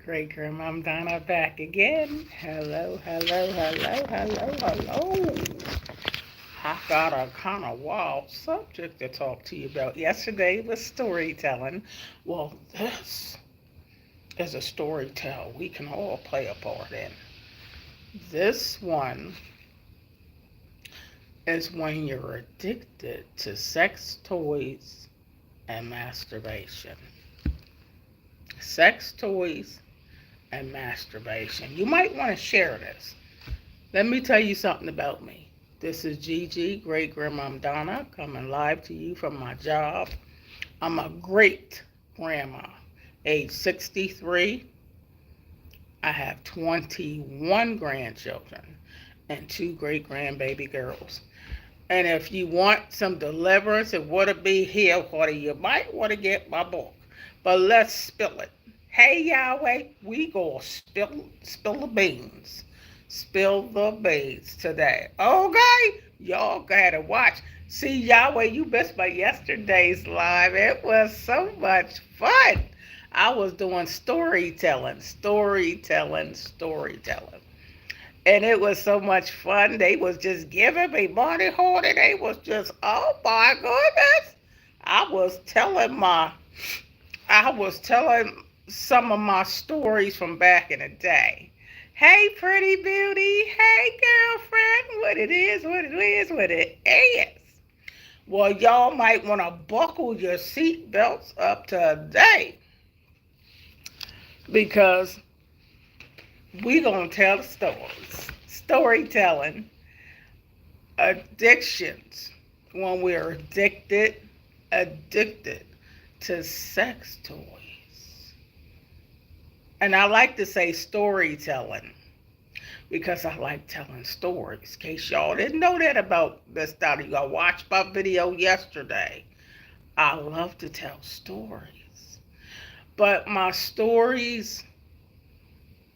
Great Grandma Donna back again. Hello, hello, hello, hello, hello. I got a kind of wild subject to talk to you about. Yesterday was storytelling. Well, this is a storytell we can all play a part in. This one is when you're addicted to sex toys and masturbation. Sex toys and masturbation. You might want to share this. Let me tell you something about me. This is Gigi, Great Grandma Donna, coming live to you from my job. I'm a great grandma, age 63. I have 21 grandchildren and two great grandbaby girls. And if you want some deliverance and want to be healed, you might want to get my book. But let's spill it. Hey Yahweh, we gonna spill the beans. Spill the beans today. Okay? Y'all gotta watch. See Yahweh, you missed my yesterday's live. It was so much fun. I was doing storytelling. And it was so much fun. They was just giving me money, honey. They was just, oh my goodness. I was telling some of my stories from back in the day. Hey, pretty beauty. Hey, girlfriend. What it is. Well, y'all might want to buckle your seatbelts up today because we going to tell the stories. Storytelling. Addictions. When we're addicted to sex toys. And I like to say storytelling because I like telling stories. In case y'all didn't know that about this study, y'all watched my video yesterday. I love to tell stories. But my stories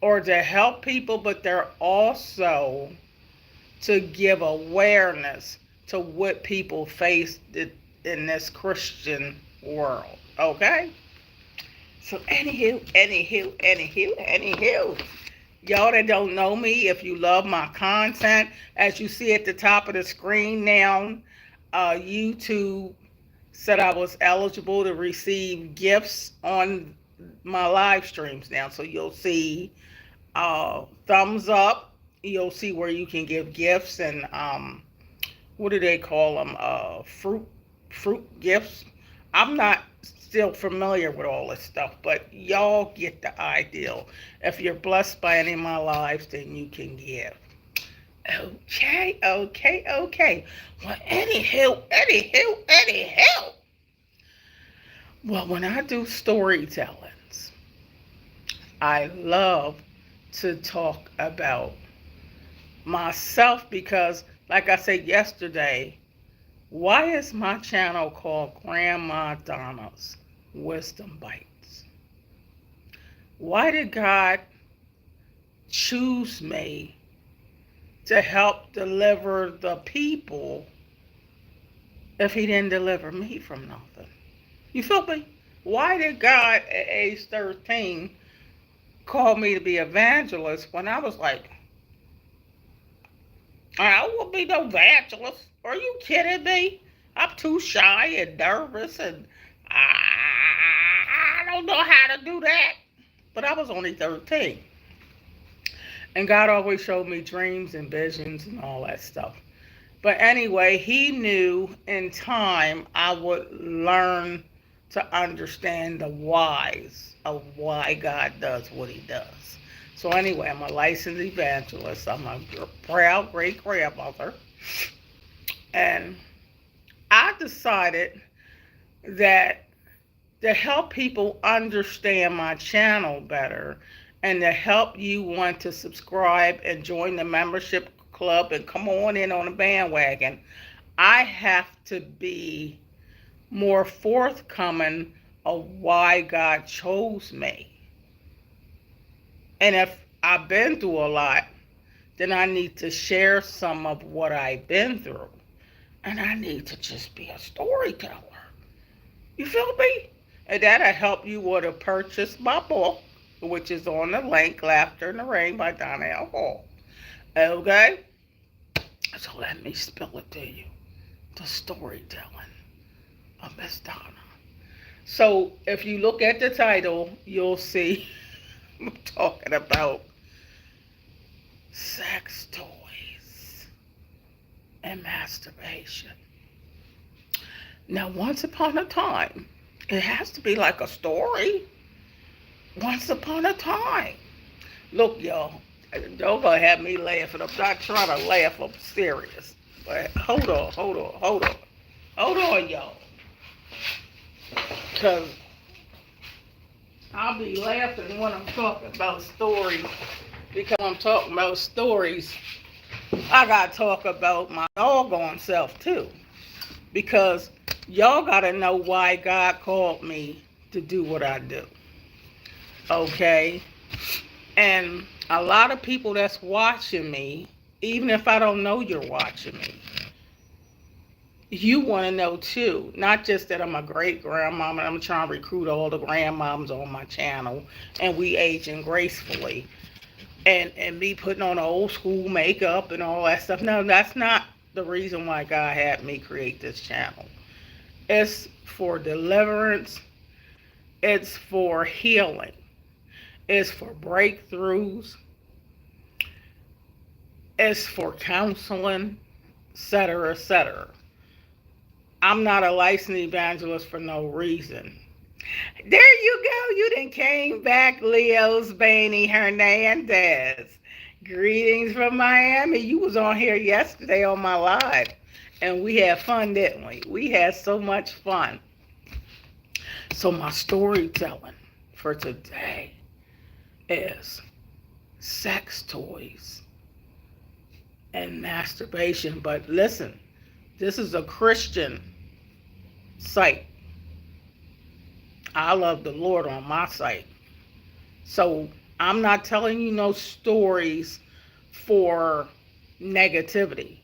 are to help people, but they're also to give awareness to what people face in this Christian world. Okay? So anywho. Y'all that don't know me, if you love my content, as you see at the top of the screen now, YouTube said I was eligible to receive gifts on my live streams now. So you'll see thumbs up. You'll see where you can give gifts and what do they call them? Fruit gifts. I'm not still familiar with all this stuff, but y'all get the idea. If you're blessed by any of my lives, then you can give. Okay. Well, anywho. Well, when I do storytellings, I love to talk about myself because, like I said yesterday, why is my channel called Grandma Donna's Wisdom Bites? Why did God choose me to help deliver the people if he didn't deliver me from nothing? You feel me? Why did God at age 13 call me to be evangelist when I was like, I will be no evangelist. Are you kidding me? I'm too shy and nervous and I don't know how to do that. But I was only 13. And God always showed me dreams and visions and all that stuff. But anyway, he knew in time I would learn to understand the whys of why God does what he does. So anyway, I'm a licensed evangelist. I'm a proud great grandmother. And I decided that to help people understand my channel better and to help you want to subscribe and join the membership club and come on in on the bandwagon, I have to be more forthcoming of why God chose me. And if I've been through a lot, then I need to share some of what I've been through. And I need to just be a storyteller. You feel me? And that'll help you want to purchase my book. which is on the link Laughter in the Rain by Donnalhall. Okay? So let me spill it to you. The storytelling of Miss Donna. So if you look at the title, you'll see I'm talking about sex toys and masturbation. Now, once upon a time, it has to be like a story. Once upon a time. Look, y'all, y'all gonna have me laughing. I'm not trying to laugh, I'm serious. But hold on, y'all. Because I'll be laughing when I'm talking about stories. Because I'm talking about stories, I gotta talk about my doggone self too. Because y'all gotta know why God called me to do what I do. Okay? And a lot of people that's watching me, even if I don't know you're watching me, you want to know too. Not just that I'm a great grandmama, I'm trying to recruit all the grandmoms on my channel, and we aging gracefully. And me putting on old school makeup and all that stuff. No, that's not the reason why God had me create this channel. It's for deliverance. It's for healing. It's for breakthroughs. It's for counseling, etc., etc. I'm not a licensed evangelist for no reason. There you go. You done came back, Leo's Baney Hernandez. Greetings from Miami. You was on here yesterday on my live. And we had fun, didn't we? We had so much fun. So my storytelling for today is sex toys and masturbation. But listen, this is a Christian site. I love the Lord on my site. So I'm not telling you no stories for negativity.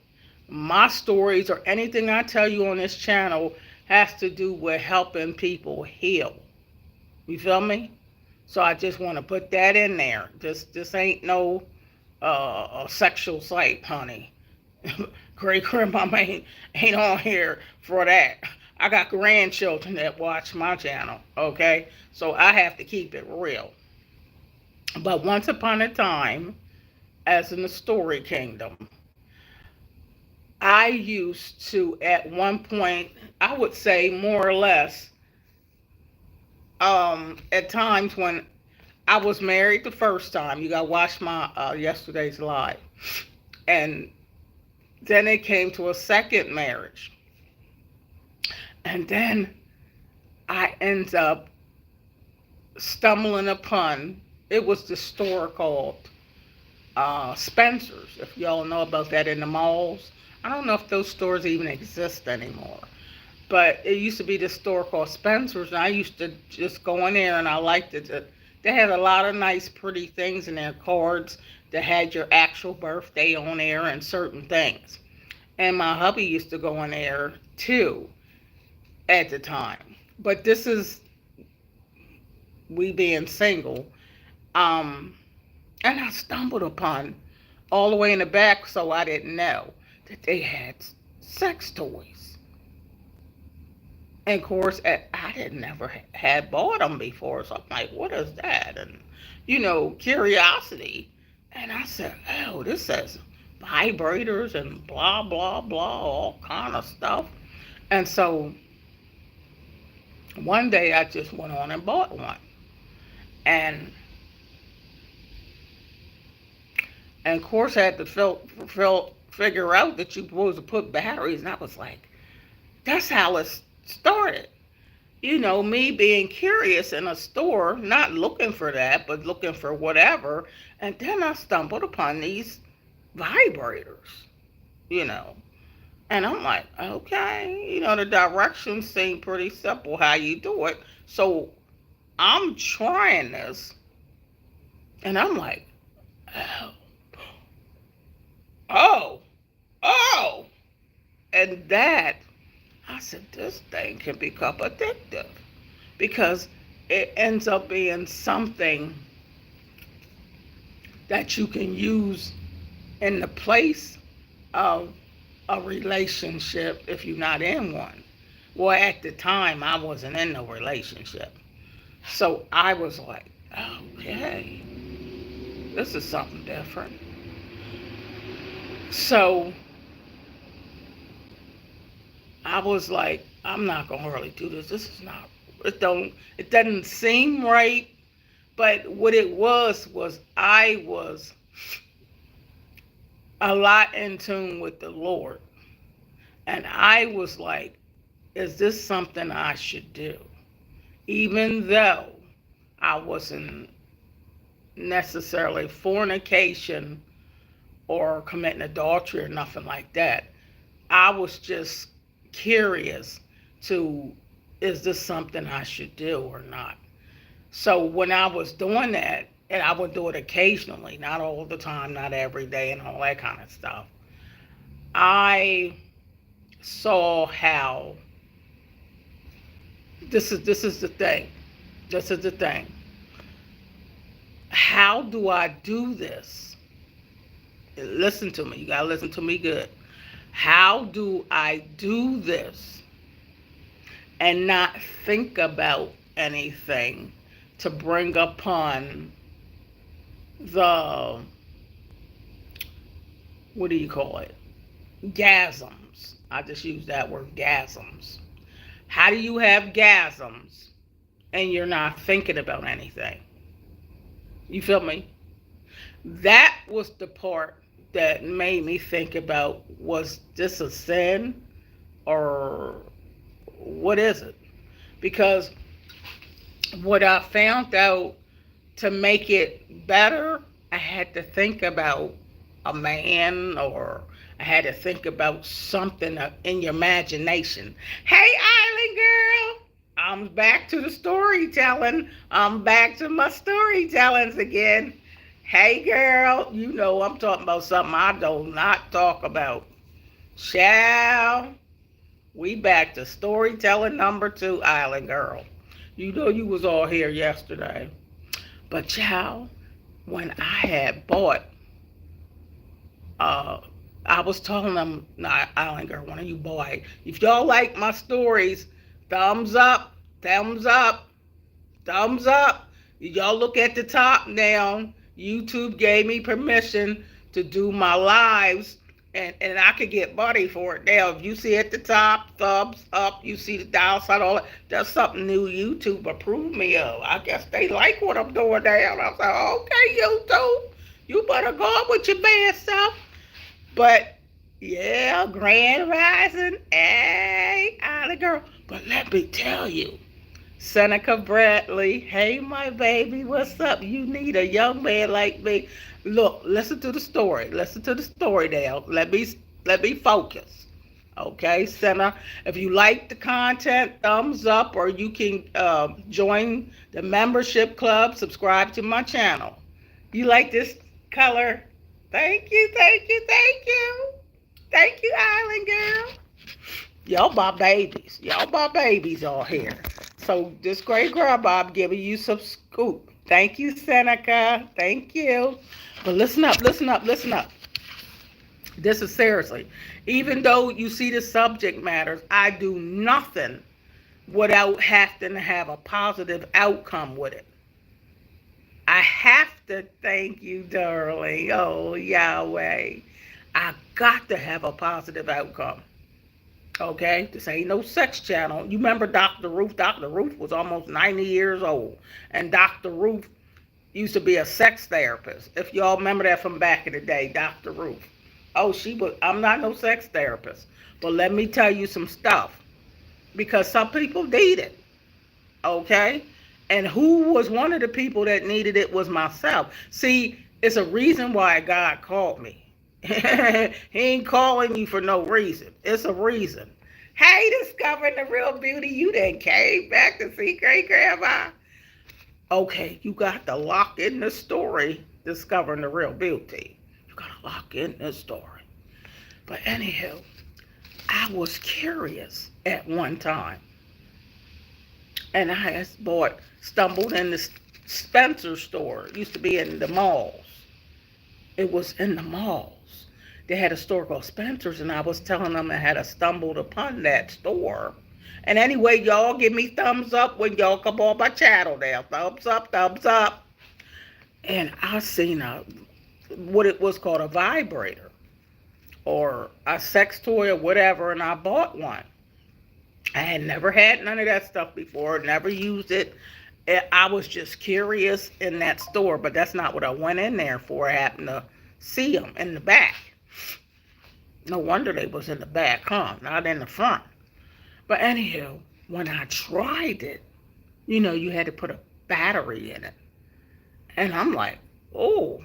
My stories or anything I tell you on this channel has to do with helping people heal. You feel me? So I just want to put that in there. This ain't no sexual site, honey. Great grandmama ain't on here for that. I got grandchildren that watch my channel, okay? So I have to keep it real. But once upon a time, as in the story kingdom, I used to, at one point, I would say more or less, at times when I was married the first time, you got to watch my yesterday's live, and then it came to a second marriage. And then I end up stumbling upon, it was the store called Spencer's, if y'all know about that in the malls. I don't know if those stores even exist anymore. But it used to be this store called Spencer's, and I used to just go in there, and I liked it. They had a lot of nice, pretty things in their cards that had your actual birthday on there and certain things. And my hubby used to go in there too at the time. But this is we being single. And I stumbled upon all the way in the back, so I didn't know that they had sex toys. And of course, I didn't never had bought them before, so I'm like, what is that? And, curiosity. And I said, oh, this says vibrators and blah, blah, blah, all kind of stuff. And so one day I just went on and bought one. And of course, I had to figure out that you're supposed to put batteries. And I was like, that's how it started. Me being curious in a store, not looking for that, but looking for whatever. And then I stumbled upon these vibrators, And I'm like, okay, the directions seem pretty simple how you do it. So I'm trying this. And I'm like, oh. And that, I said, this thing can become addictive because it ends up being something that you can use in the place of a relationship if you're not in one. Well, at the time, I wasn't in no relationship. So I was like, okay, this is something different. So I was like, I'm not gonna really do this. This is not. It doesn't seem right. But what it was I was a lot in tune with the Lord, and I was like, is this something I should do? Even though I wasn't necessarily fornication or committing adultery or nothing like that. I was just curious to, is this something I should do or not? So when I was doing that, and I would do it occasionally, not all the time, not every day, and all that kind of stuff, I saw how this is the thing. This is the thing. How do I do this? Listen to me. You gotta listen to me good. How do I do this and not think about anything to bring upon the, what do you call it? Gasms. I just use that word, gasms. How do you have gasms and you're not thinking about anything? You feel me? That was the part that made me think about, was this a sin or what is it? Because what I found out, to make it better, I had to think about a man, or I had to think about something in your imagination. Hey, Island Girl, I'm back to the storytelling. I'm back to my storytellings again. Hey, girl, you know I'm talking about something I do not talk about. Shall we back to storytelling number 2, Island Girl. You know you was all here yesterday. But child, when I had bought, I was telling them, nah, Island Girl, one of you boys, if y'all like my stories, thumbs up, thumbs up, thumbs up. Y'all look at the top now. YouTube gave me permission to do my lives, and I could get money for it now. If you see at the top, thumbs up, you see the dial sign, all that, that's something new YouTube approved me of. I guess they like what I'm doing now. I was like, okay, YouTube, you better go on with your bad stuff. But yeah, Grand Rising, hey, Island Girl. But let me tell you, Seneca Bradley, hey, my baby, what's up? You need a young man like me. Look, listen to the story. Listen to the story now. Let me focus. Okay, Senna. If you like the content, thumbs up, or you can join the membership club. Subscribe to my channel. You like this color? Thank you, thank you, thank you. Thank you, Island Girl. Y'all my babies. Y'all my babies all here. So this great girl Bob giving you some scoop. Thank you, Seneca. Thank you. But listen up, listen up, listen up. This is seriously. Even though you see the subject matters, I do nothing without having to have a positive outcome with it. I have to, thank you, darling. Oh, Yahweh. I got to have a positive outcome. Okay, this ain't no sex channel. You remember Dr. Ruth? Dr. Ruth was almost 90 years old. And Dr. Ruth used to be a sex therapist. If y'all remember that from back in the day, Dr. Ruth. Oh, I'm not no sex therapist. But let me tell you some stuff. Because some people need it. Okay? And who was one of the people that needed it was myself. See, it's a reason why God called me. He ain't calling you for no reason. It's a reason. Hey, discovering the real beauty. You done came back to see great grandma. Okay, you got to lock in the story, discovering the real beauty. You got to lock in the story. But anyhow, I was curious at one time. And I stumbled in the Spencer store. It used to be in the malls. It was in the malls. They had a store called Spencer's, and I was telling them I had stumbled upon that store. And anyway, y'all give me thumbs up when y'all come on my channel now. Thumbs up, thumbs up. And I seen what it was called a vibrator or a sex toy or whatever, and I bought one. I had never had none of that stuff before, never used it. I was just curious in that store, but that's not what I went in there for. I happened to see them in the back. No wonder they was in the back, huh? Not in the front. But anyhow, when I tried it, you had to put a battery in it. And I'm like, okay.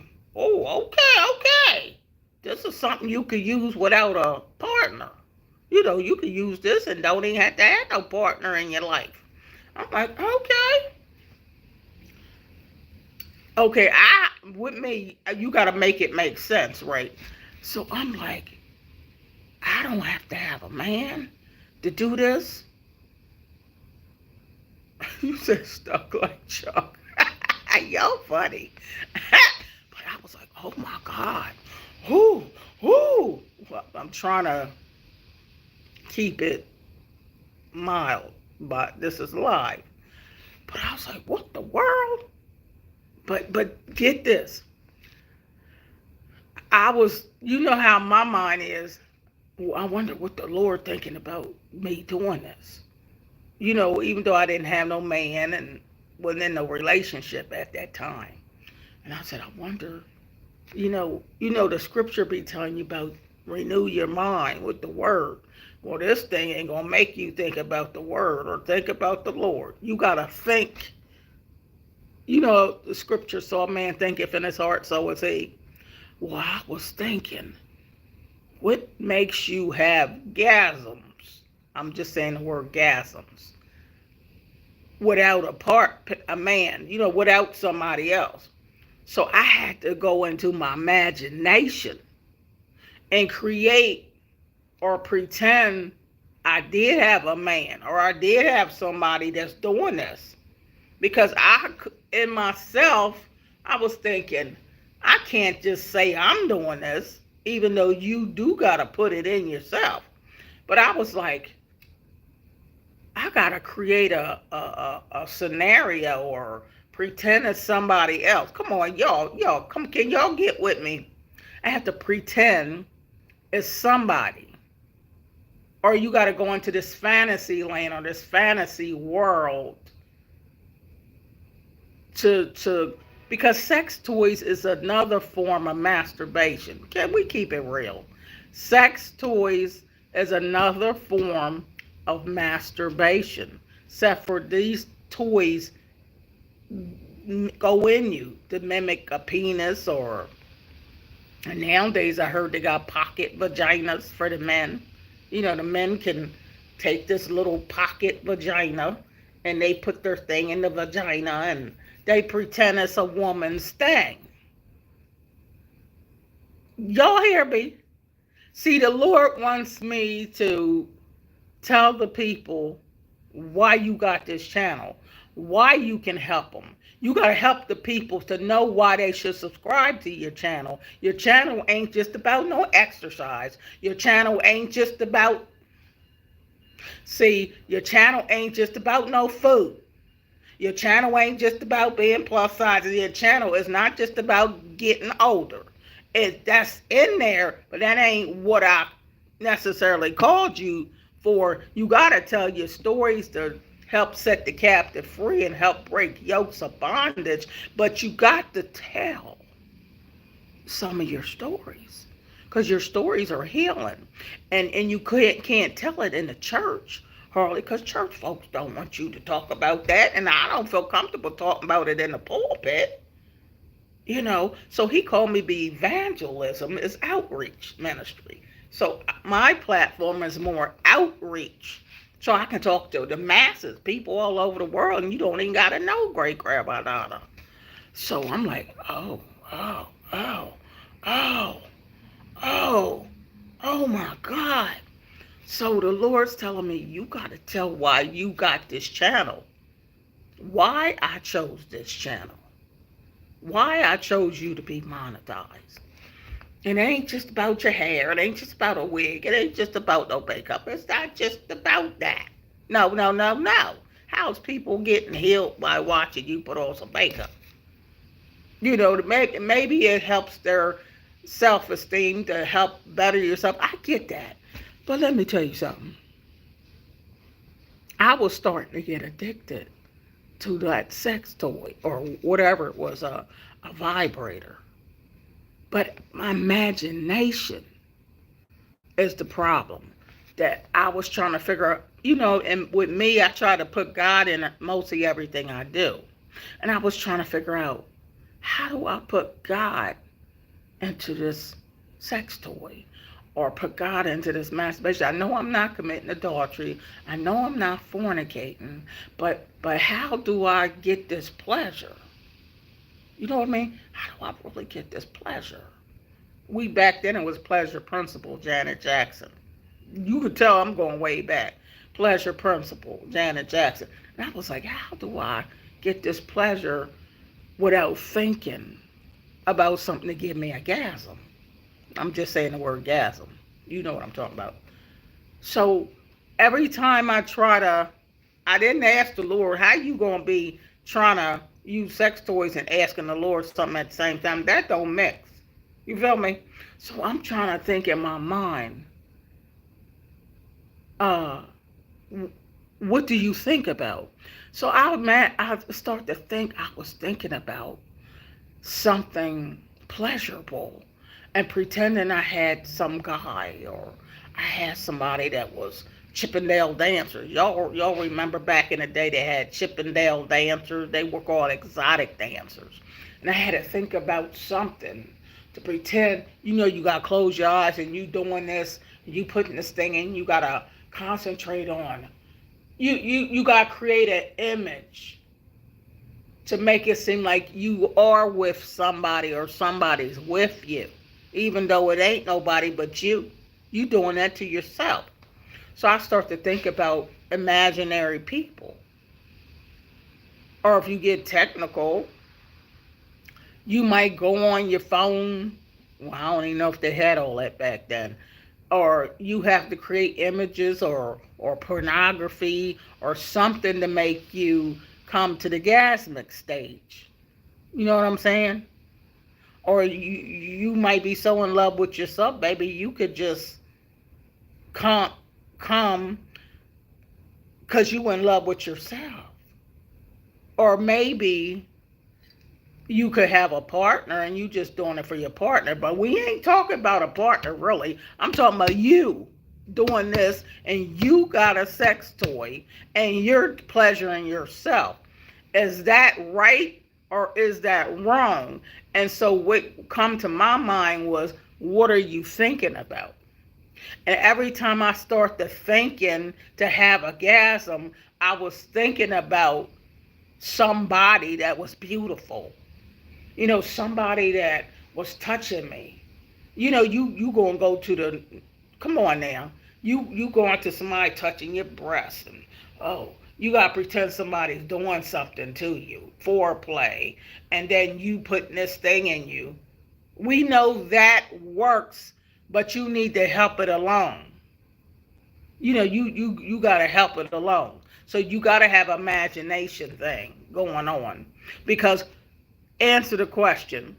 This is something you could use without a partner. You could use this and don't even have to have no partner in your life. I'm like, okay. Okay, with me, you got to make it make sense, right? So I'm like, I don't have to have a man to do this. You said stuck like Chuck. Y'all funny. But I was like, oh my God. Whoo. Well, I'm trying to keep it mild, but this is live. But I was like, what the world? But get this. I was, how my mind is, well, I wonder what the Lord thinking about me doing this. Even though I didn't have no man and wasn't in no relationship at that time. And I said, I wonder, the scripture be telling you about renew your mind with the word. Well, this thing ain't going to make you think about the word or think about the Lord. You got to think. The scripture, so a man thinketh in his heart, so is he. Well, I was thinking, what makes you have gasms? I'm just saying the word gasms. Without a man, without somebody else. So I had to go into my imagination and create or pretend I did have a man or I did have somebody that's doing this. Because in myself, I was thinking, I can't just say I'm doing this, even though you do got to put it in yourself. But I was like, I got to create a scenario or pretend it's somebody else. Come on, y'all, can y'all get with me? I have to pretend it's somebody. Or you got to go into this fantasy land or this fantasy world because sex toys is another form of masturbation. Can we keep it real? Sex toys is another form of masturbation. Except for these toys go in you to mimic a penis and nowadays I heard they got pocket vaginas for the men. The men can take this little pocket vagina and they put their thing in the vagina and they pretend it's a woman's thing. Y'all hear me? See, the Lord wants me to tell the people why you got this channel, why you can help them. You got to help the people to know why they should subscribe to your channel. Your channel ain't just about no exercise. Your channel ain't just about, your channel ain't just about no food. Your channel ain't just about being plus size. Your channel is not just about getting older. That's in there, but that ain't what I necessarily called you for. You got to tell your stories to help set the captive free and help break yokes of bondage. But you got to tell some of your stories because your stories are healing. And you can't tell it in the church. Harley, because church folks don't want you to talk about that, and I don't feel comfortable talking about it in the pulpit. So he called me the evangelism is outreach ministry. So my platform is more outreach. So I can talk to the masses, people all over the world, and you don't even got to know great grandma Donna. So I'm like, oh my God. So the Lord's telling me, you got to tell why you got this channel. Why I chose this channel. Why I chose you to be monetized. And it ain't just about your hair. It ain't just about a wig. It ain't just about no makeup. It's not just about that. No, no, no, no. How's people getting healed by watching you put on some makeup? Maybe it helps their self-esteem to help better yourself. I get that. But let me tell you something. I was starting to get addicted to that sex toy or whatever it was, a vibrator. But my imagination is the problem that I was trying to figure out. And with me, I try to put God in mostly everything I do. And I was trying to figure out, how do I put God into this sex toy or put God into this masturbation? I know I'm not committing adultery. I know I'm not fornicating, but how do I get this pleasure? You know what I mean? How do I really get this pleasure? Back then it was Pleasure Principle, Janet Jackson. You could tell I'm going way back. Pleasure Principle, Janet Jackson. And I was like, how do I get this pleasure without thinking about something to give me a gasm? I'm just saying the word gasm. You know what I'm talking about. So every time I didn't ask the Lord, how you going to be trying to use sex toys and asking the Lord something at the same time? That don't mix. You feel me? So I'm trying to think in my mind, what do you think about? So I start to think I was thinking about something pleasurable and pretending I had some guy or I had somebody that was Chippendale dancers. Y'all remember back in the day they had Chippendale dancers. They were called exotic dancers. And I had to think about something to pretend, you got to close your eyes and you doing this, you putting this thing in, you got to concentrate on. You got to create an image to make it seem like you are with somebody or somebody's with you, even though it ain't nobody but you. You doing that to yourself. So I start to think about imaginary people. Or if you get technical, you might go on your phone. Well, I don't even know if they had all that back then. Or you have to create images or pornography or something to make you come to the gasmic stage. You know what I'm saying? Or you might be so in love with yourself, baby, you could just come because you in love with yourself. Or maybe you could have a partner and you just doing it for your partner, but we ain't talking about a partner really. I'm talking about you doing this and you got a sex toy and you're pleasuring yourself. Is that right or is that wrong? And so what come to my mind was, what are you thinking about? And every time I start to thinking to have a gasm, I was thinking about somebody that was beautiful. Somebody that was touching me. You gonna go to the, come on now. You going to somebody touching your breast and, you gotta pretend somebody's doing something to you, foreplay, and then you putting this thing in you. We know that works, but you need to help it along. You gotta help it along. So you gotta have imagination thing going on. Because answer the question,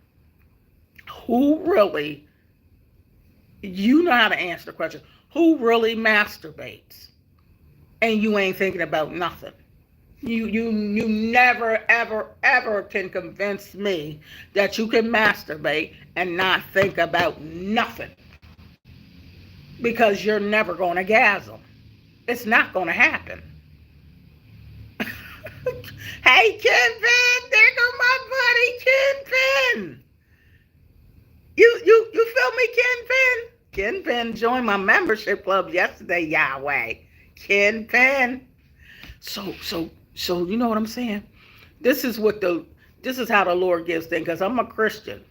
who really, you know how to answer the question, who really masturbates and you ain't thinking about nothing? You never ever ever can convince me that you can masturbate and not think about nothing, because you're never going to gasm. It's not going to happen. Hey, Kingpin, there go my buddy Kingpin. You feel me, Kingpin? Kingpin joined my membership club yesterday, Yahweh. Kingpin. So you know what I'm saying? This is how the Lord gives things, because I'm a Christian.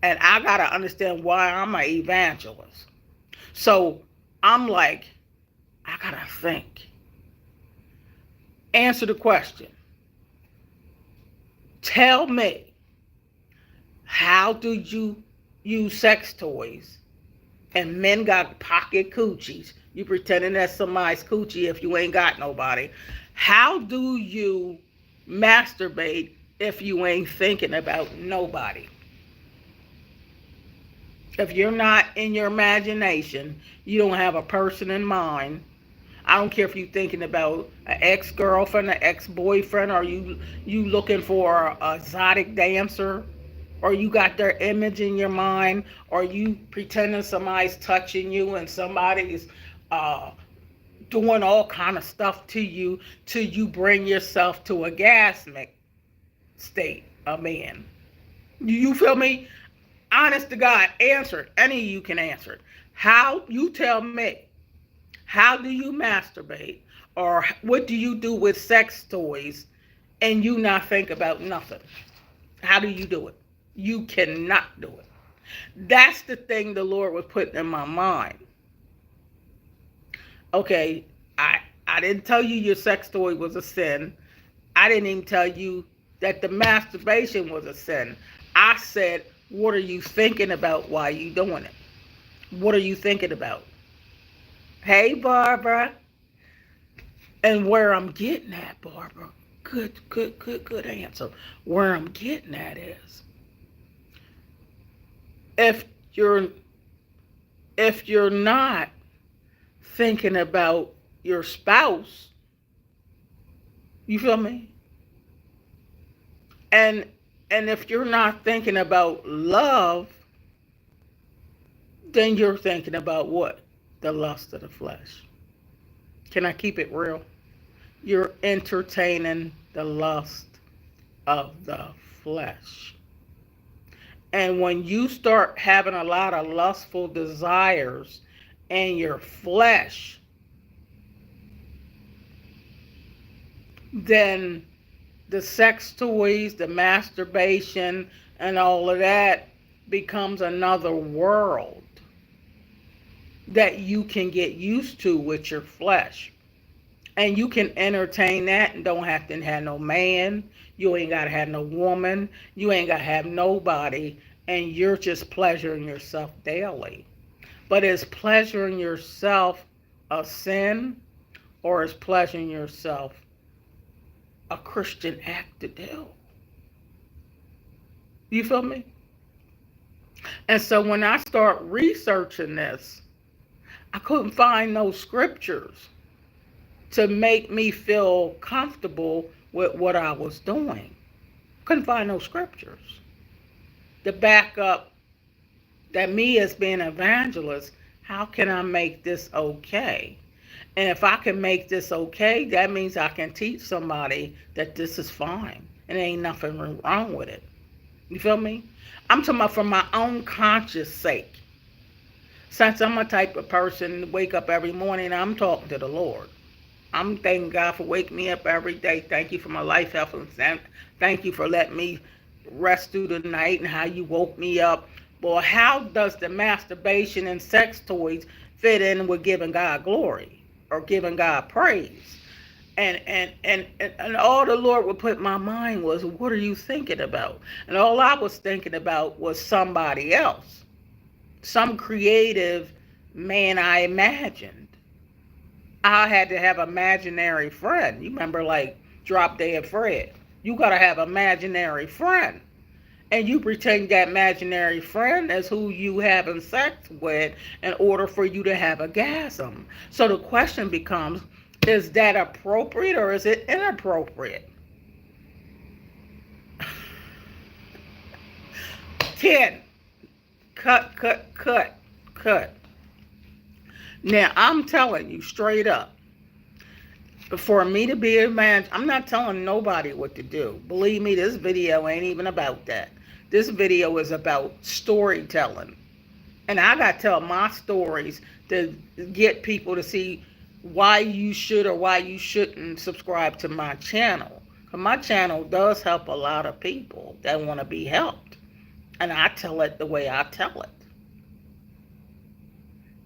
And I gotta understand why I'm an evangelist. So I'm like, I gotta think. Answer the question. Tell me, how do you use sex toys and men got pocket coochies. You pretending that's somebody's coochie if you ain't got nobody. How do you masturbate if you ain't thinking about nobody? If you're not in your imagination, you don't have a person in mind. I don't care if you're thinking about an ex-girlfriend, an ex-boyfriend, or you looking for a exotic dancer, or you got their image in your mind, or you pretending somebody's touching you and somebody's doing all kind of stuff to you till you bring yourself to a gasmic state of man. You feel me? Honest to God, answer it. Any of you can answer it. How, you tell me, how do you masturbate, or what do you do with sex toys and you not think about nothing? How do you do it? You cannot do it. That's the thing the Lord was putting in my mind. Okay, I didn't tell you your sex toy was a sin. I didn't even tell you that the masturbation was a sin. I said, what are you thinking about while you doing it? What are you thinking about? Hey, Barbara. And where I'm getting at, Barbara, good answer. Where I'm getting at is, if you're not thinking about your spouse, you feel me? And if you're not thinking about love, then you're thinking about what? The lust of the flesh. Can I keep it real? You're entertaining the lust of the flesh. And when you start having a lot of lustful desires in your flesh, then the sex toys, the masturbation, and all of that becomes another world that you can get used to with your flesh. And you can entertain that and don't have to have no man. You ain't got to have no woman. You ain't got to have nobody. And you're just pleasuring yourself daily. But is pleasuring yourself a sin, or is pleasuring yourself a Christian act to do? You feel me? And so when I start researching this, I couldn't find no scriptures to make me feel comfortable with what I was doing. Couldn't find no scriptures to back up that me as being an evangelist, how can I make this okay? And if I can make this okay, that means I can teach somebody that this is fine and there ain't nothing wrong with it. You feel me? I'm talking about for my own conscious sake. Since I'm a type of person to wake up every morning, I'm talking to the Lord. I'm thanking God for waking me up every day. Thank you for my life, health, and strength. Thank you for letting me rest through the night and how you woke me up. Well, how does the masturbation and sex toys fit in with giving God glory or giving God praise? And all the Lord would put in my mind was, what are you thinking about? And all I was thinking about was somebody else. Some creative man I imagined. I had to have imaginary friend. You remember like Drop Dead Fred. You got to have imaginary friend. And you pretend that imaginary friend is who you having sex with in order for you to have a gasm. So the question becomes, is that appropriate or is it inappropriate? 10. Cut. Now, I'm telling you straight up, for me to be a man, I'm not telling nobody what to do. Believe me, this video ain't even about that. This video is about storytelling. And I got to tell my stories to get people to see why you should or why you shouldn't subscribe to my channel. Because my channel does help a lot of people that want to be helped. And I tell it the way I tell it.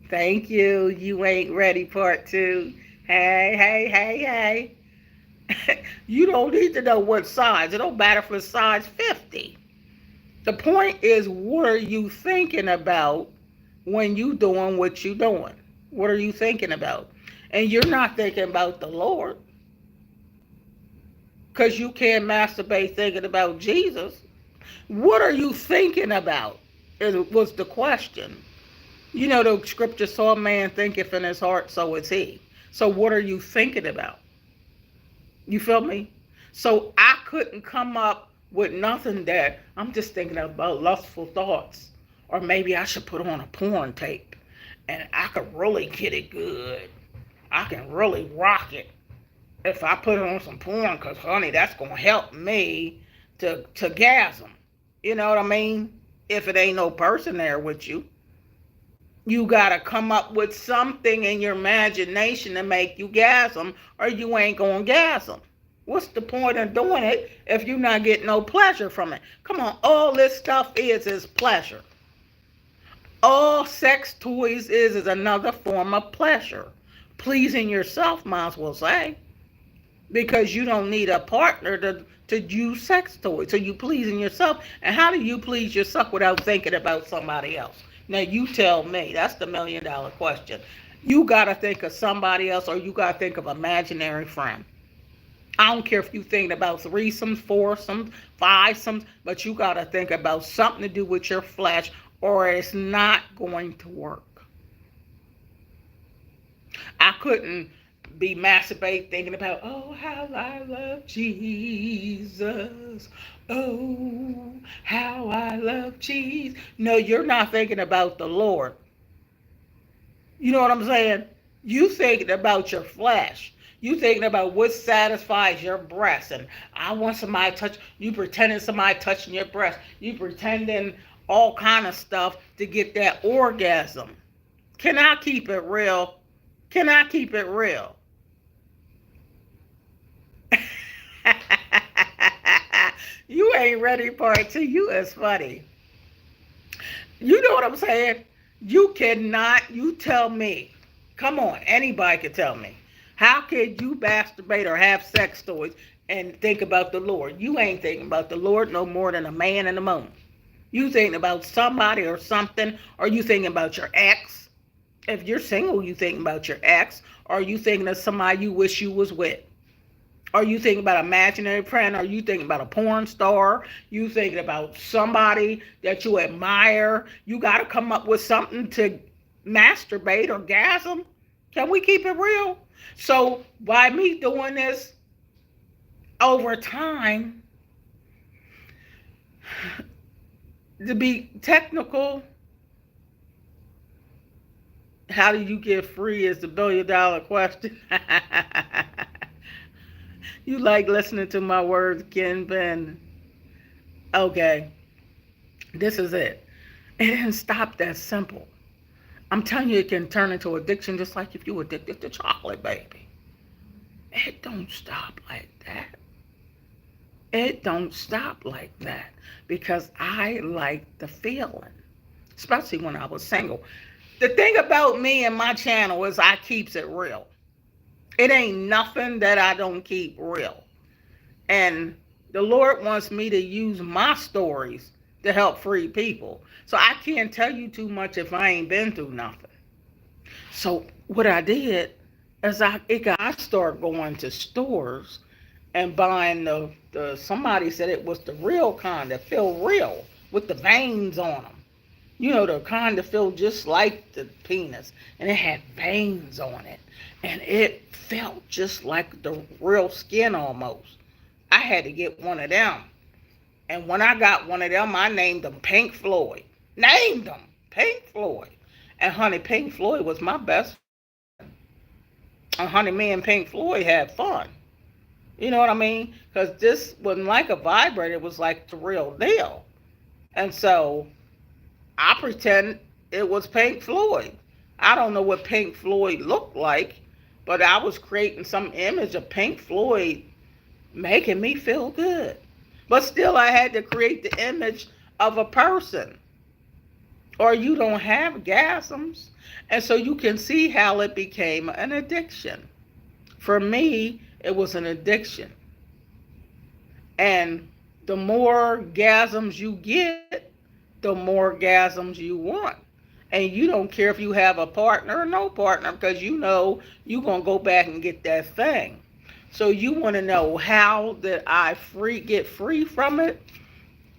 Thank you. You ain't ready, part 2. Hey. You don't need to know what size. It don't matter if it's size 50. The point is, what are you thinking about when you doing what you doing? What are you thinking about? And you're not thinking about the Lord, because you can't masturbate thinking about Jesus. What are you thinking about? It was the question. You know, the scripture, so a man thinketh in his heart, so is he. So what are you thinking about? You feel me? So I couldn't come up with nothing that I'm just thinking about lustful thoughts. Or maybe I should put on a porn tape and I could really get it good. I can really rock it if I put on some porn, because, honey, that's going to help me to gasm. You know what I mean? If it ain't no person there with you. You got to come up with something in your imagination to make you gasm, or you ain't going to gasm. What's the point of doing it if you're not getting no pleasure from it? Come on, all this stuff is pleasure. All sex toys is another form of pleasure. Pleasing yourself, might as well say. Because you don't need a partner to use sex toys. So you pleasing yourself. And how do you please yourself without thinking about somebody else? Now you tell me. That's the $1 million question. You got to think of somebody else, or you got to think of an imaginary friend. I don't care if you think about threesomes, foursomes, fivesomes, but you got to think about something to do with your flesh, or it's not going to work. I couldn't be masturbating thinking about, oh, how I love Jesus. Oh, how I love Jesus. No, you're not thinking about the Lord. You know what I'm saying? You thinking about your flesh. You thinking about what satisfies your breast. And I want somebody to touch. You pretending somebody touching your breast. You pretending all kind of stuff to get that orgasm. Can I keep it real? Can I keep it real? You ain't ready part two. You is funny. You know what I'm saying? You cannot, you tell me. Come on, anybody can tell me. How could you masturbate or have sex toys and think about the Lord? You ain't thinking about the Lord no more than a man in the moon. You thinking about somebody or something, or you thinking about your ex. If you're single, you thinking about your ex, or you thinking of somebody you wish you was with. Are you thinking about an imaginary friend? Are you thinking about a porn star? You thinking about somebody that you admire? You got to come up with something to masturbate or gasm. Can we keep it real? So by me doing this over time, to be technical, how do you get free is the $1 billion question. You like listening to my words, Ken Ben? Okay, this is it. It didn't stop that simple. I'm telling you, it can turn into addiction, just like if you addicted to chocolate, baby. It don't stop like that. It don't stop like that, because I like the feeling, especially when I was single. The thing about me and my channel is I keeps it real. It ain't nothing that I don't keep real. And the Lord wants me to use my stories to help free people. So I can't tell you too much if I ain't been through nothing. So what I did is I started going to stores and buying the somebody said it was the real kind that feel real with the veins on them. You know, the kind that feel just like the penis, and it had veins on it, and it felt just like the real skin almost. I had to get one of them, and when I got one of them, I named them Pink Floyd. Named them Pink Floyd, and honey, Pink Floyd was my best friend. And honey, me and Pink Floyd had fun. You know what I mean? Because this wasn't like a vibrator; it was like the real deal, and so I pretend it was Pink Floyd. I don't know what Pink Floyd looked like, but I was creating some image of Pink Floyd making me feel good. But still, I had to create the image of a person, or you don't have gasms. And so you can see how it became an addiction. For me, it was an addiction. And the more gasms you get, the more orgasms you want. And you don't care if you have a partner or no partner because you know you're going to go back and get that thing. So you want to know how did I get free from it?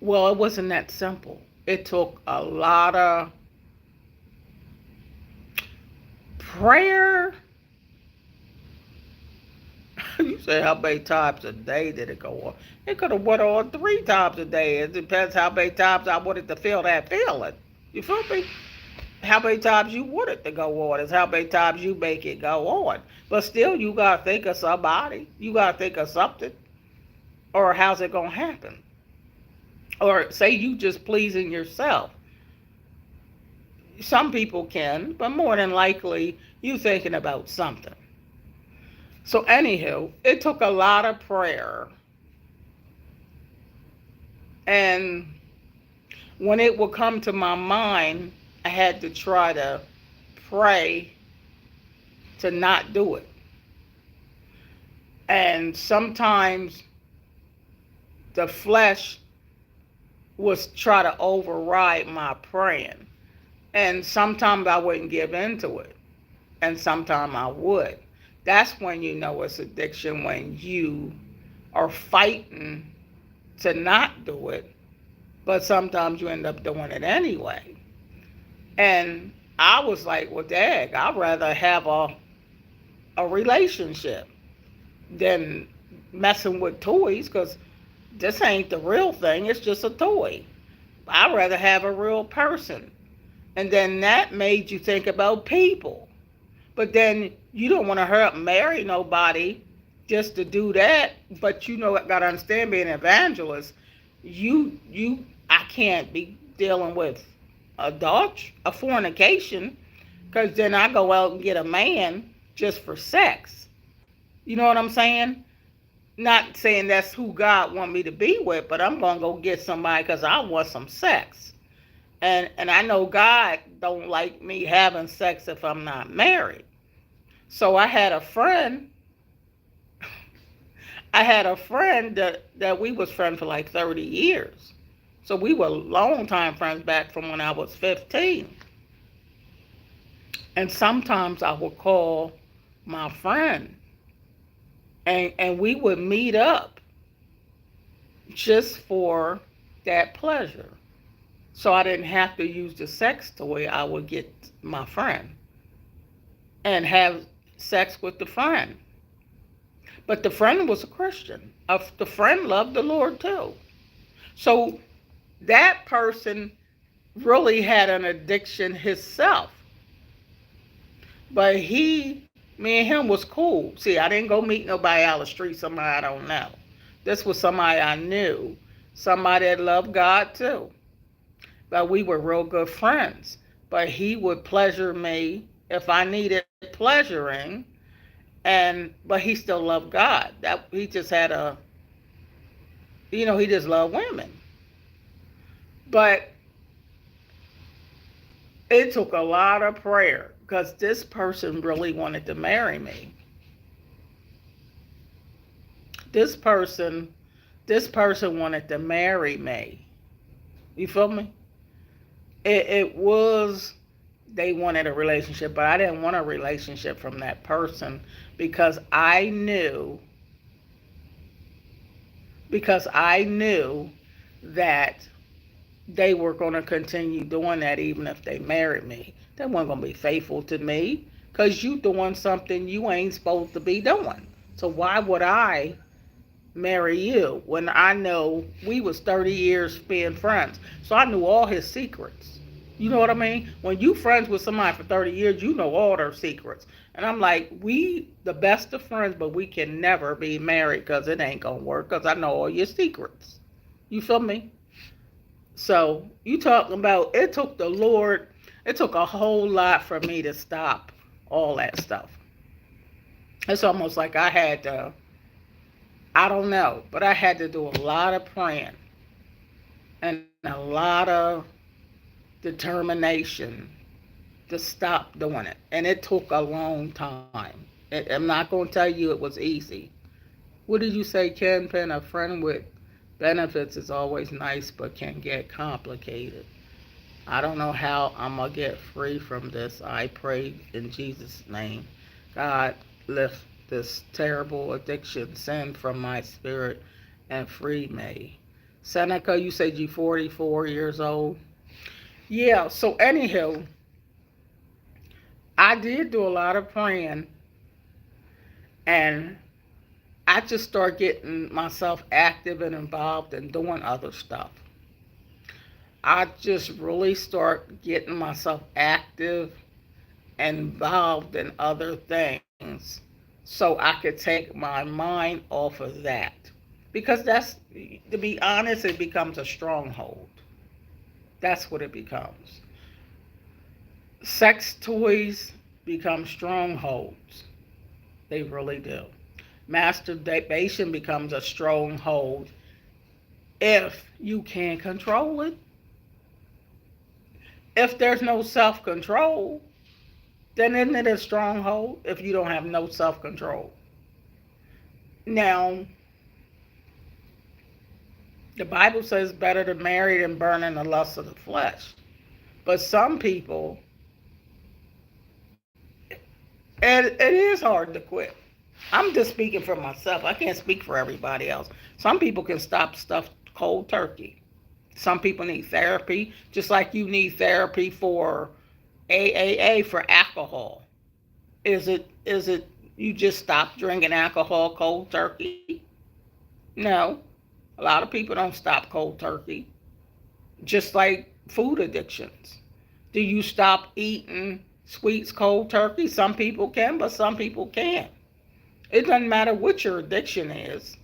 Well, it wasn't that simple. It took a lot of prayer. You say how many times a day did it go on? It could have went on 3 times a day. It depends how many times I wanted to feel that feeling. You feel me? How many times you want it to go on is how many times you make it go on. But still, you got to think of somebody. You got to think of something. Or how's it going to happen? Or say you just pleasing yourself. Some people can, but more than likely, you thinking about something. So anywho, it took a lot of prayer. And when it would come to my mind, I had to try to pray to not do it. And sometimes the flesh was try to override my praying. And sometimes I wouldn't give into it. And sometimes I would. That's when you know it's addiction, when you are fighting to not do it, but sometimes you end up doing it anyway. And I was like, well, dag, I'd rather have a relationship than messing with toys, because this ain't the real thing. It's just a toy. I'd rather have a real person. And then that made you think about people. But then you don't want to hurt marry nobody just to do that. But you know, I got to understand, being an evangelist, I can't be dealing with a fornication, because then I go out and get a man just for sex. You know what I'm saying? Not saying that's who God want me to be with, but I'm going to go get somebody because I want some sex. And I know God don't like me having sex if I'm not married. So I had a friend that we was friends for like 30 years. So we were long time friends back from when I was 15. And sometimes I would call my friend and we would meet up just for that pleasure. So I didn't have to use the sex toy. I would get my friend and have sex with the friend. But the friend was a Christian. The friend loved the Lord too. So that person really had an addiction himself. But me and him was cool. See, I didn't go meet nobody out the street, somebody I don't know. This was somebody I knew. Somebody that loved God too. But we were real good friends. But he would pleasure me if I needed pleasuring, but he still loved God. He just had he just loved women. But it took a lot of prayer because this person really wanted to marry me. This person wanted to marry me. You feel me? They wanted a relationship, but I didn't want a relationship from that person because I knew that they were going to continue doing that even if they married me. They weren't going to be faithful to me because you doing something you ain't supposed to be doing. So why would I marry you when I know we was 30 years being friends? So I knew all his secrets. You know what I mean? When you friends with somebody for 30 years, you know all their secrets. And I'm like, we the best of friends, but we can never be married because it ain't going to work because I know all your secrets. You feel me? So you talking about, it took the Lord, it took a whole lot for me to stop all that stuff. It's almost like I had to, I don't know, but I had to do a lot of praying and a lot of determination to stop doing it. And it took a long time. I'm not going to tell you it was easy. What did you say, Ken Penn? A friend with benefits is always nice, but can get complicated. I don't know how I'm going to get free from this. I pray in Jesus' name. God, lift this terrible addiction, sin from my spirit, and free me. Seneca, you said you 44 years old? Yeah, so anyhow, I did do a lot of praying, and I just started getting myself active and involved and doing other stuff. I just really start getting myself active and involved in other things so I could take my mind off of that. Because that's, to be honest, it becomes a stronghold. That's what it becomes. Sex toys become strongholds. They really do. Masturbation becomes a stronghold if you can't control it. If there's no self control, then isn't it a stronghold if you don't have no self control? Now, the Bible says better to marry than burn in the lust of the flesh. But some people, and it is hard to quit. I'm just speaking for myself. I can't speak for everybody else. Some people can stop stuff cold turkey. Some people need therapy, just like you need therapy for AAA for alcohol. Is it you just stop drinking alcohol cold turkey? No. A lot of people don't stop cold turkey. Just like food addictions. Do you stop eating sweets cold turkey? Some people can, but some people can't. It doesn't matter what your addiction is.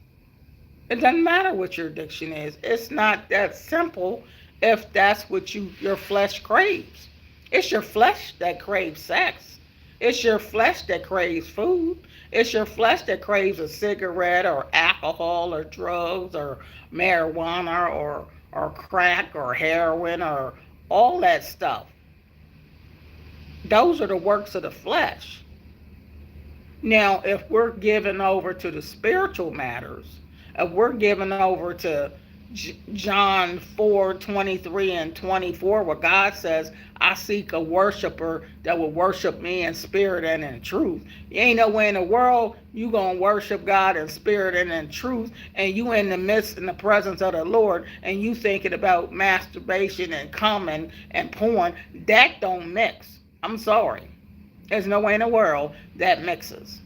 It doesn't matter what your addiction is. It's not that simple if that's what your flesh craves. It's your flesh that craves sex. It's your flesh that craves food. It's your flesh that craves a cigarette or alcohol or drugs or marijuana or crack or heroin or all that stuff. Those are the works of the flesh. Now, if we're given over to the spiritual matters, if we're given over to John 4:23 and 24, where God says, I seek a worshiper that will worship me in spirit and in truth. You ain't no way in the world you going to worship God in spirit and in truth, and you in the midst, in the presence of the Lord, and you thinking about masturbation and coming and porn. That don't mix. I'm sorry. There's no way in the world that mixes.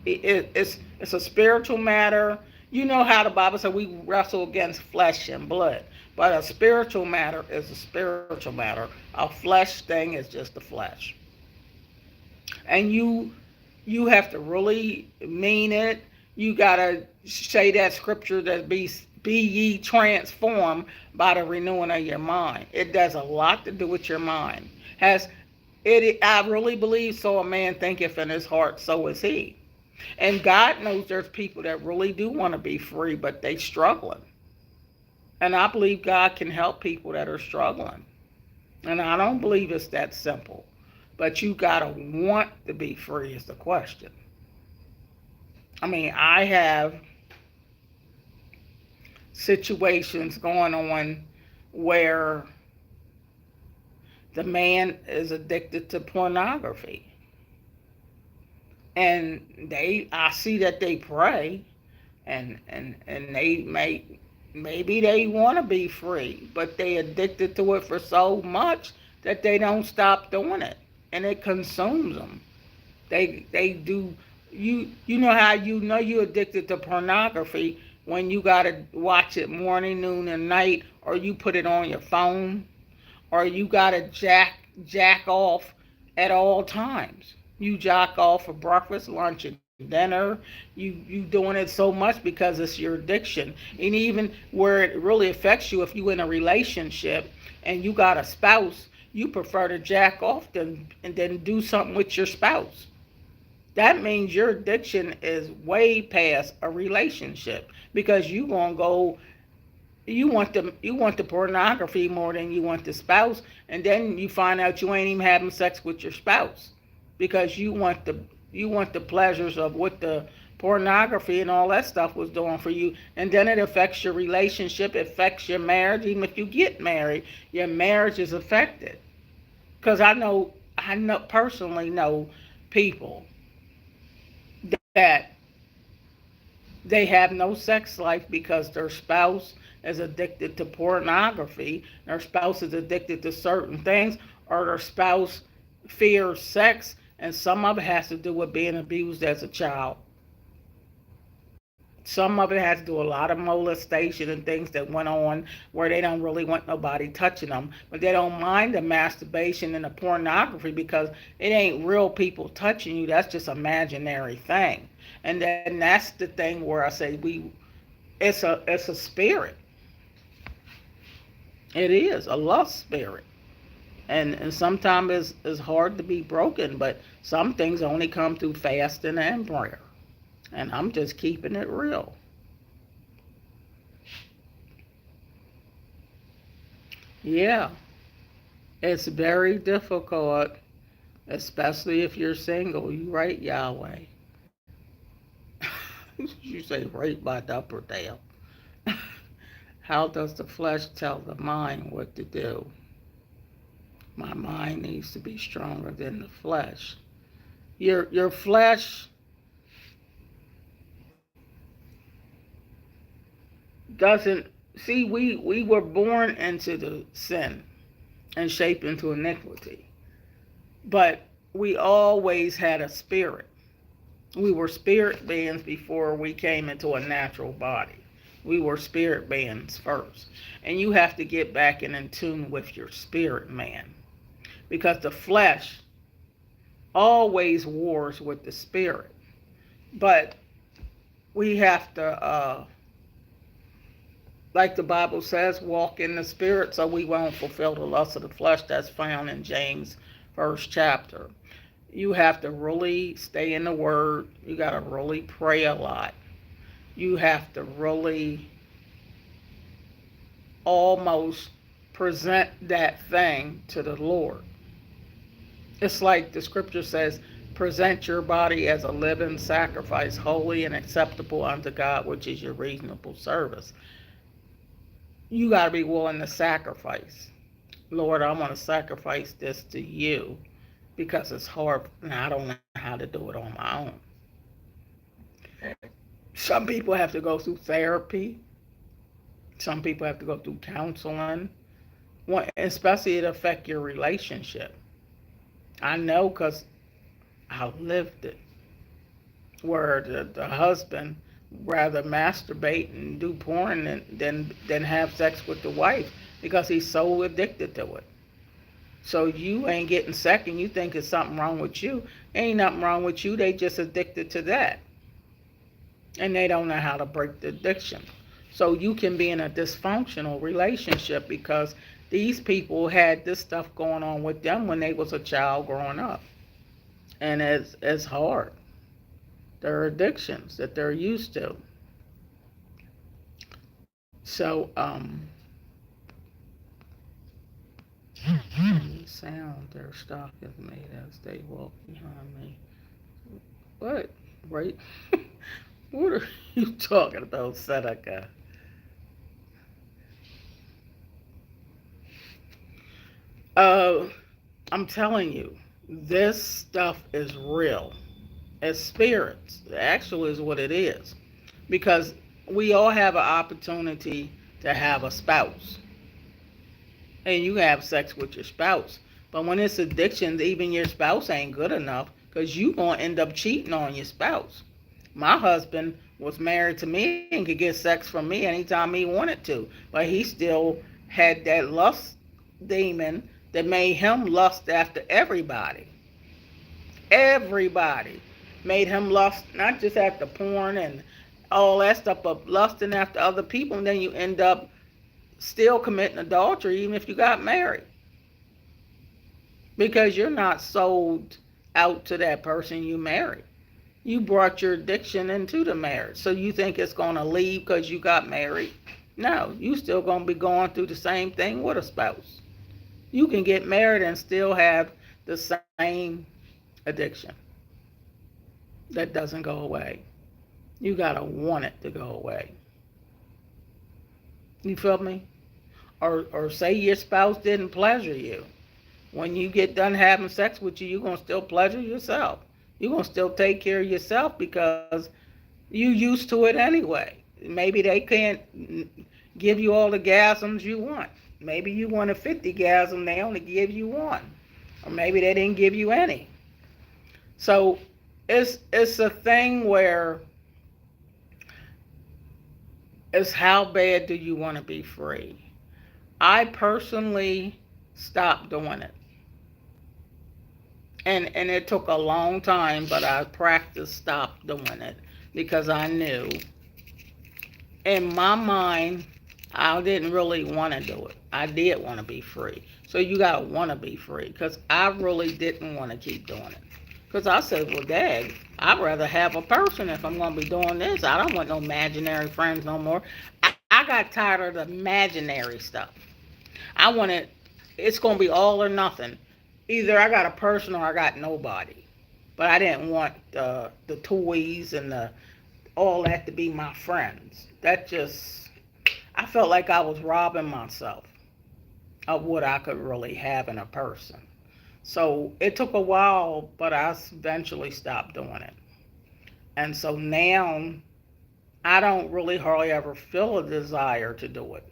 It's a spiritual matter. You know how the Bible said we wrestle against flesh and blood. But a spiritual matter is a spiritual matter. A flesh thing is just the flesh. And you have to really mean it. You gotta say that scripture that be ye transformed by the renewing of your mind. It does a lot to do with your mind. I really believe so a man thinketh in his heart, so is he. And God knows there's people that really do want to be free, but they struggling. And I believe God can help people that are struggling. And I don't believe it's that simple. But you got to want to be free is the question. I mean, I have situations going on where the man is addicted to pornography. And I see that they pray, and maybe they want to be free, but they addicted to it for so much that they don't stop doing it, and it consumes them. They do. You know how you know you're addicted to pornography when you gotta watch it morning, noon, and night, or you put it on your phone, or you gotta jack off at all times. You jack off for breakfast, lunch, and dinner. You doing it so much because it's your addiction. And even where it really affects you, if you in a relationship and you got a spouse, you prefer to jack off and then do something with your spouse. That means your addiction is way past a relationship, because you gonna go. You want the pornography more than you want the spouse, and then you find out you ain't even having sex with your spouse because you want the pleasures of what the pornography and all that stuff was doing for you. And then it affects your relationship, it affects your marriage. Even if you get married, your marriage is affected. Because I know personally know people that they have no sex life because their spouse is addicted to pornography, their spouse is addicted to certain things, or their spouse fears sex, and some of it has to do with being abused as a child. Some of it has to do a lot of molestation and things that went on where they don't really want nobody touching them, but they don't mind the masturbation and the pornography because it ain't real people touching you. That's just imaginary thing. And then that's the thing where I say it's a spirit. It is a lust spirit. And sometimes it's hard to be broken, but some things only come through fasting and prayer. And I'm just keeping it real. Yeah, it's very difficult, especially if you're single. You right, Yahweh. You say right by the upper tail. How does the flesh tell the mind what to do? My mind needs to be stronger than the flesh. Your flesh doesn't see, we were born into the sin and shaped into iniquity. But we always had a spirit. We were spirit beings before we came into a natural body. We were spirit beings first. And you have to get back in tune with your spirit man. Because the flesh always wars with the spirit. But we have to, like the Bible says, walk in the spirit so we won't fulfill the lust of the flesh. That's found in James 1st chapter. You have to really stay in the word. You got to really pray a lot. You have to really almost present that thing to the Lord. It's like the scripture says, present your body as a living sacrifice, holy and acceptable unto God, which is your reasonable service. You got to be willing to sacrifice. Lord, I want to sacrifice this to you because it's hard and I don't know how to do it on my own. Some people have to go through therapy. Some people have to go through counseling. Especially it affect your relationship. I know because I lived it. Where the husband rather masturbate and do porn than have sex with the wife because he's so addicted to it. So you ain't getting sex and you think it's something wrong with you. Ain't nothing wrong with you. They just addicted to that. And they don't know how to break the addiction. So you can be in a dysfunctional relationship because these people had this stuff going on with them when they was a child growing up. And it's hard. There are addictions that they're used to. So, any sound their stock is made as they walk behind me. What? Right? What are you talking about, Seneca? I'm telling you, this stuff is real. It's spirits. Actually is what it is. Because we all have an opportunity to have a spouse. And you have sex with your spouse. But when it's addictions, even your spouse ain't good enough because you going to end up cheating on your spouse. My husband was married to me and could get sex from me anytime he wanted to. But he still had that lust demon that made him lust after everybody. Everybody made him lust, not just after porn and all that stuff, but lusting after other people. And then you end up still committing adultery even if you got married. Because you're not sold out to that person you married. You brought your addiction into the marriage. So you think it's going to leave because you got married? No, you still going to be going through the same thing with a spouse. You can get married and still have the same addiction. That doesn't go away. You got to want it to go away. You feel me? Or say your spouse didn't pleasure you. When you get done having sex with you, you're going to still pleasure yourself. You're going to still take care of yourself because you used to it anyway. Maybe they can't give you all the gasms you want. Maybe you want a 50 gasm, they only give you one. Or maybe they didn't give you any. So it's a thing where it's how bad do you want to be free? I personally stopped doing it. And it took a long time, but I practiced stop doing it because I knew in my mind I didn't really want to do it. I did want to be free. So you got to want to be free because I really didn't want to keep doing it. Because I said, well, Dad, I'd rather have a person if I'm going to be doing this. I don't want no imaginary friends no more. I got tired of the imaginary stuff. I wanted, it's going to be all or nothing. Either I got a person or I got nobody. But I didn't want the toys and all that to be my friends. That just, I felt like I was robbing myself of what I could really have in a person. So it took a while, but I eventually stopped doing it. And so now I don't really hardly ever feel a desire to do it.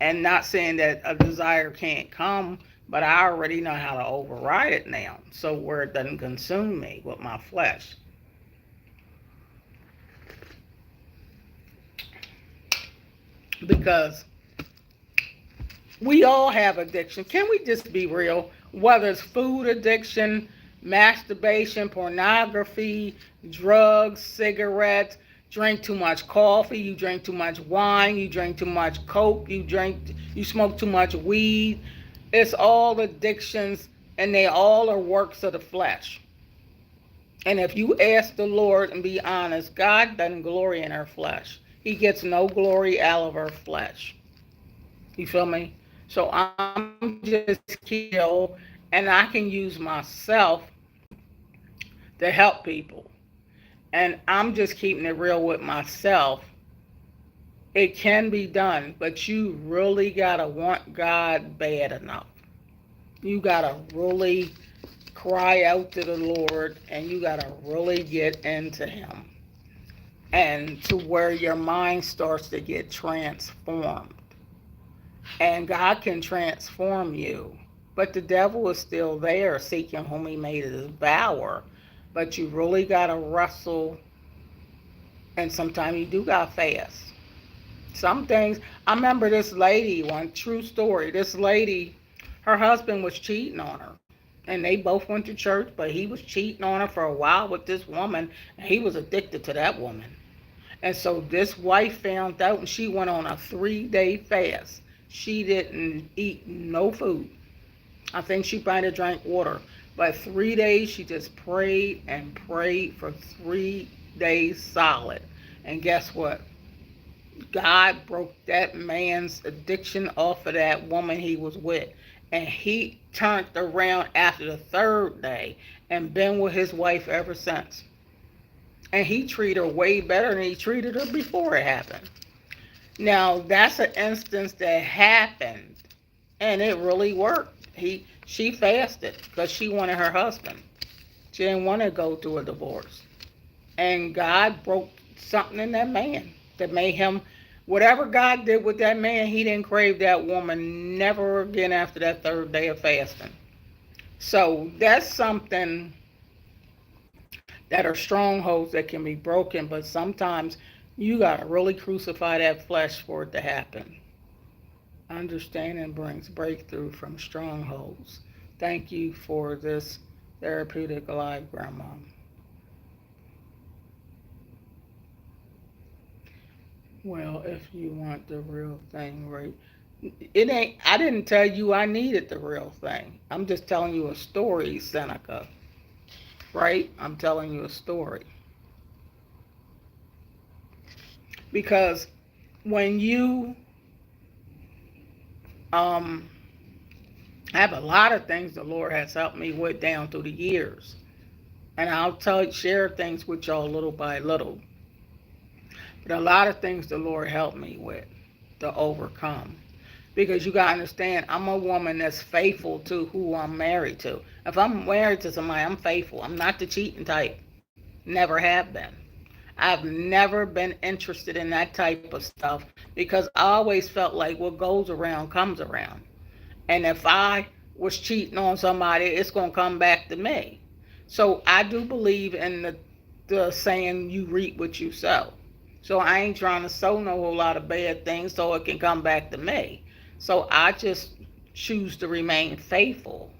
And not saying that a desire can't come, but I already know how to override it now. So where it doesn't consume me with my flesh. Because we all have addiction. Can we just be real? Whether it's food addiction, masturbation, pornography, drugs, cigarettes, drink too much coffee, you drink too much wine, you drink too much coke, you smoke too much weed. It's all addictions and they all are works of the flesh. And if you ask the Lord and be honest, God doesn't glory in our flesh. He gets no glory out of our flesh. You feel me? So I'm just killed and I can use myself to help people. And I'm just keeping it real with myself. It can be done, but you really got to want God bad enough. You got to really cry out to the Lord and you got to really get into Him. And to where your mind starts to get transformed. And God can transform you. But the devil is still there seeking whom he may devour. But you really got to wrestle. And sometimes you do got to fast. Some things, I remember this lady, one true story. This lady, her husband was cheating on her. And they both went to church, but he was cheating on her for a while with this woman. And he was addicted to that woman. And so this wife found out and she went on a 3-day fast. She didn't eat no food. I think she might have drank water. But 3 days she just prayed and prayed for 3 days solid. And guess what? God broke that man's addiction off of that woman he was with. And he turned around after the 3rd day and been with his wife ever since. And he treated her way better than he treated her before it happened. Now, that's an instance that happened, and it really worked. She fasted because she wanted her husband. She didn't want to go through a divorce. And God broke something in that man that made him, whatever God did with that man, he didn't crave that woman never again after that 3rd day of fasting. So that's something that are strongholds that can be broken, but sometimes you got to really crucify that flesh for it to happen. Understanding brings breakthrough from strongholds. Thank you for this therapeutic live, Grandma. Well, if you want the real thing, right? It ain't, I didn't tell you I needed the real thing. I'm just telling you a story, Seneca. Right? I'm telling you a story. Because when you have a lot of things the Lord has helped me with down through the years. And I'll share things with y'all little by little. But a lot of things the Lord helped me with to overcome. Because you got to understand, I'm a woman that's faithful to who I'm married to. If I'm married to somebody, I'm faithful. I'm not the cheating type. Never have been. I've never been interested in that type of stuff because I always felt like what goes around comes around. And if I was cheating on somebody, it's going to come back to me. So I do believe in the saying, you reap what you sow. So I ain't trying to sow no whole lot of bad things so it can come back to me. So I just choose to remain faithful.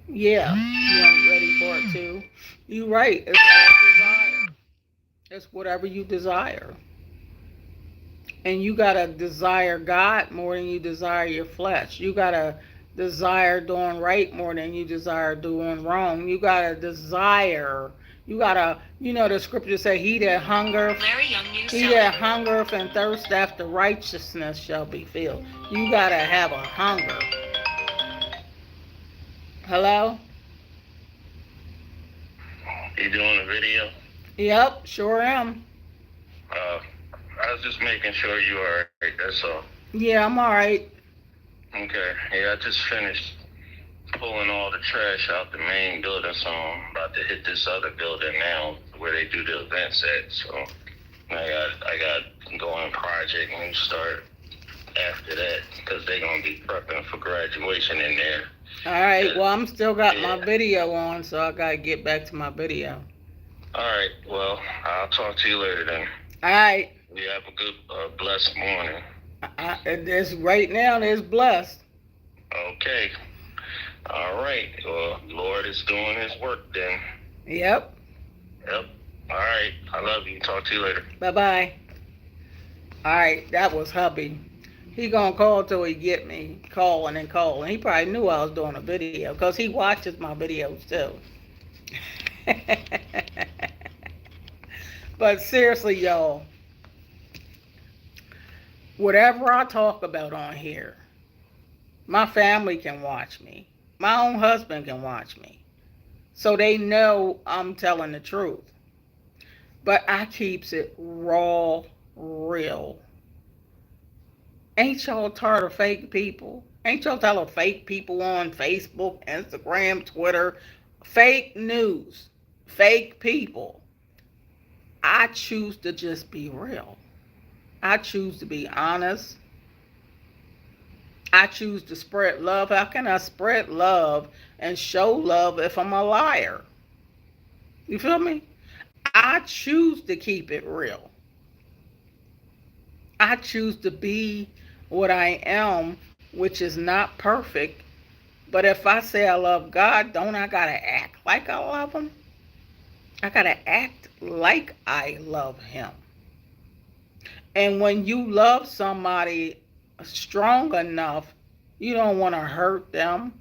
Yeah, you ain't ready for it too. You right. It's all desire. It's whatever you desire. And you gotta desire God more than you desire your flesh. You gotta desire doing right more than you desire doing wrong. You gotta desire. You gotta, the scripture say, he that hungereth and thirst after righteousness shall be filled. You gotta have a hunger. Hello? You doing a video? Yep, sure am. I was just making sure you are alright, that's all. Yeah, I'm alright. Okay, yeah, I just finished pulling all the trash out the main building, so I'm about to hit this other building now where they do the events at. So I got going project and start after that because they're gonna be prepping for graduation in there. Alright, well, I'm still got my video on, so I gotta get back to my video. Alright, well, I'll talk to you later then. Alright. You have a good, blessed morning. It's right now, it's blessed. Okay. All right. Well, Lord is doing his work then. Yep. Yep. All right. I love you. Talk to you later. Bye-bye. All right, that was hubby. He gonna call till he get me, calling and calling. He probably knew I was doing a video because he watches my videos too. But seriously, y'all, whatever I talk about on here, my family can watch me. My own husband can watch me. So they know I'm telling the truth. But I keeps it raw, real. Ain't y'all tired of fake people? Ain't y'all tired of fake people on Facebook, Instagram, Twitter? Fake news. Fake people. I choose to just be real. I choose to be honest. I choose to spread love. How can I spread love and show love if I'm a liar? You feel me? I choose to keep it real. I choose to be what I am, which is not perfect. But if I say I love God, don't I gotta act like I love Him? I gotta act like I love Him. And when you love somebody strong enough, you don't want to hurt them.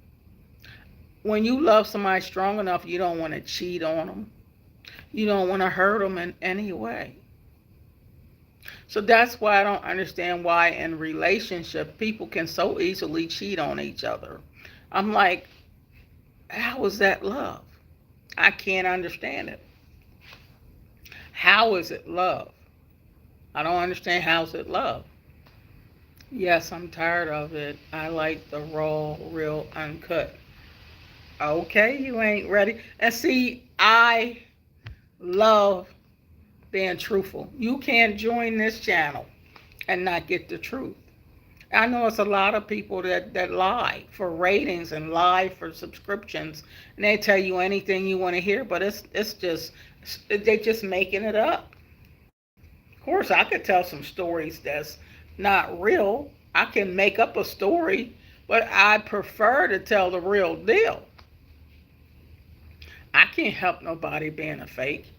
When you love somebody strong enough, you don't want to cheat on them. You don't want to hurt them in any way. So that's why I don't understand why in relationships people can so easily cheat on each other. I'm like, how is that love? I can't understand it. How is it love? I don't understand how's it love. Yes, I'm tired of it. I like the raw, real, uncut. Okay, you ain't ready. And see, I love being truthful. You can't join this channel and not get the truth. I know it's a lot of people that lie for ratings and lie for subscriptions, and they tell you anything you want to hear, but it's just they just making it up. Of course, I could tell some stories that's not real. I can make up a story, but I prefer to tell the real deal. I can't help nobody being a fake.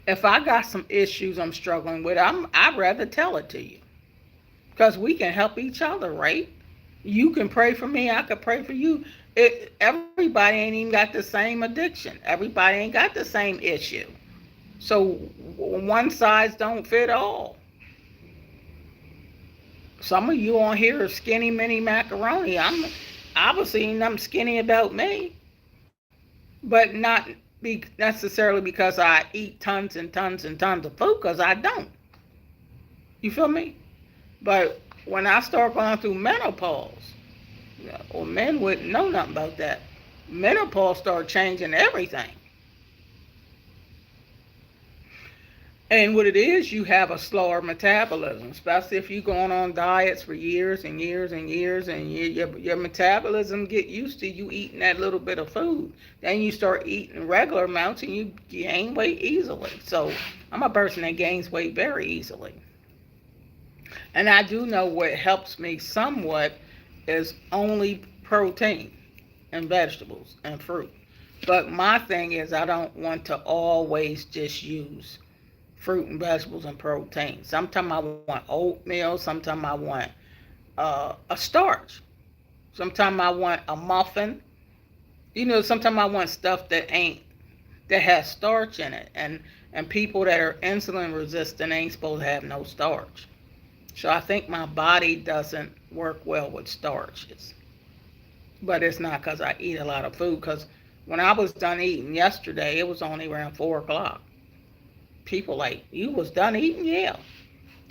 If I got some issues I'm struggling with, I'd rather tell it to you. Because we can help each other, right? You can pray for me, I can pray for you. Everybody ain't even got the same addiction. Everybody ain't got the same issue. So one size don't fit all. Some of you on here are skinny mini macaroni. I'm obviously I'm skinny about me. But not be necessarily because I eat tons and tons and tons of food, because I don't. You feel me? But when I start going through menopause, well, men wouldn't know nothing about that. Menopause start changing everything. And what it is, you have a slower metabolism, especially if you're going on diets for years and years and years, and your metabolism get used to you eating that little bit of food. Then you start eating regular amounts, and you gain weight easily. So I'm a person that gains weight very easily. And I do know what helps me somewhat is only protein and vegetables and fruit. But my thing is, I don't want to always just use fruit and vegetables and protein. Sometimes I want oatmeal. Sometimes I want a starch. Sometimes I want a muffin. Sometimes I want stuff that has starch in it. And people that are insulin resistant ain't supposed to have no starch. So I think my body doesn't work well with starches. But it's not because I eat a lot of food. Because when I was done eating yesterday, it was only around 4 o'clock. People like, you was done eating? Yeah.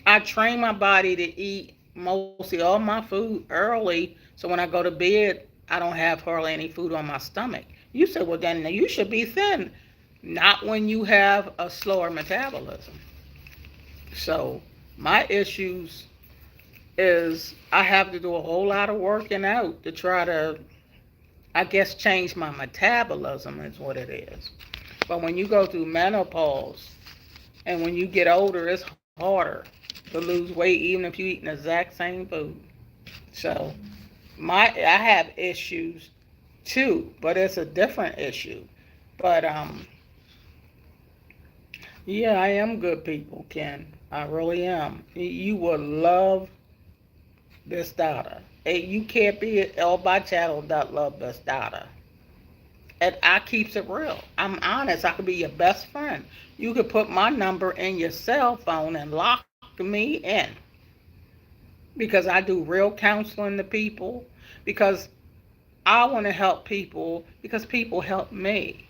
I train my body to eat mostly all my food early, so when I go to bed, I don't have hardly any food on my stomach. You said, well, then you should be thin. Not when you have a slower metabolism. So my issues is I have to do a whole lot of working out to try to, I guess, change my metabolism is what it is. But when you go through menopause, and when you get older, it's harder to lose weight, even if you eat the exact same food. So I have issues too, but it's a different issue. But yeah, I am good people, Ken. I really am. You will love this data. You can't be El Bachado that love this data. And I keeps it real. I'm honest. I could be your best friend. You could put my number in your cell phone and lock me in. Because I do real counseling to people. Because I want to help people. Because people help me.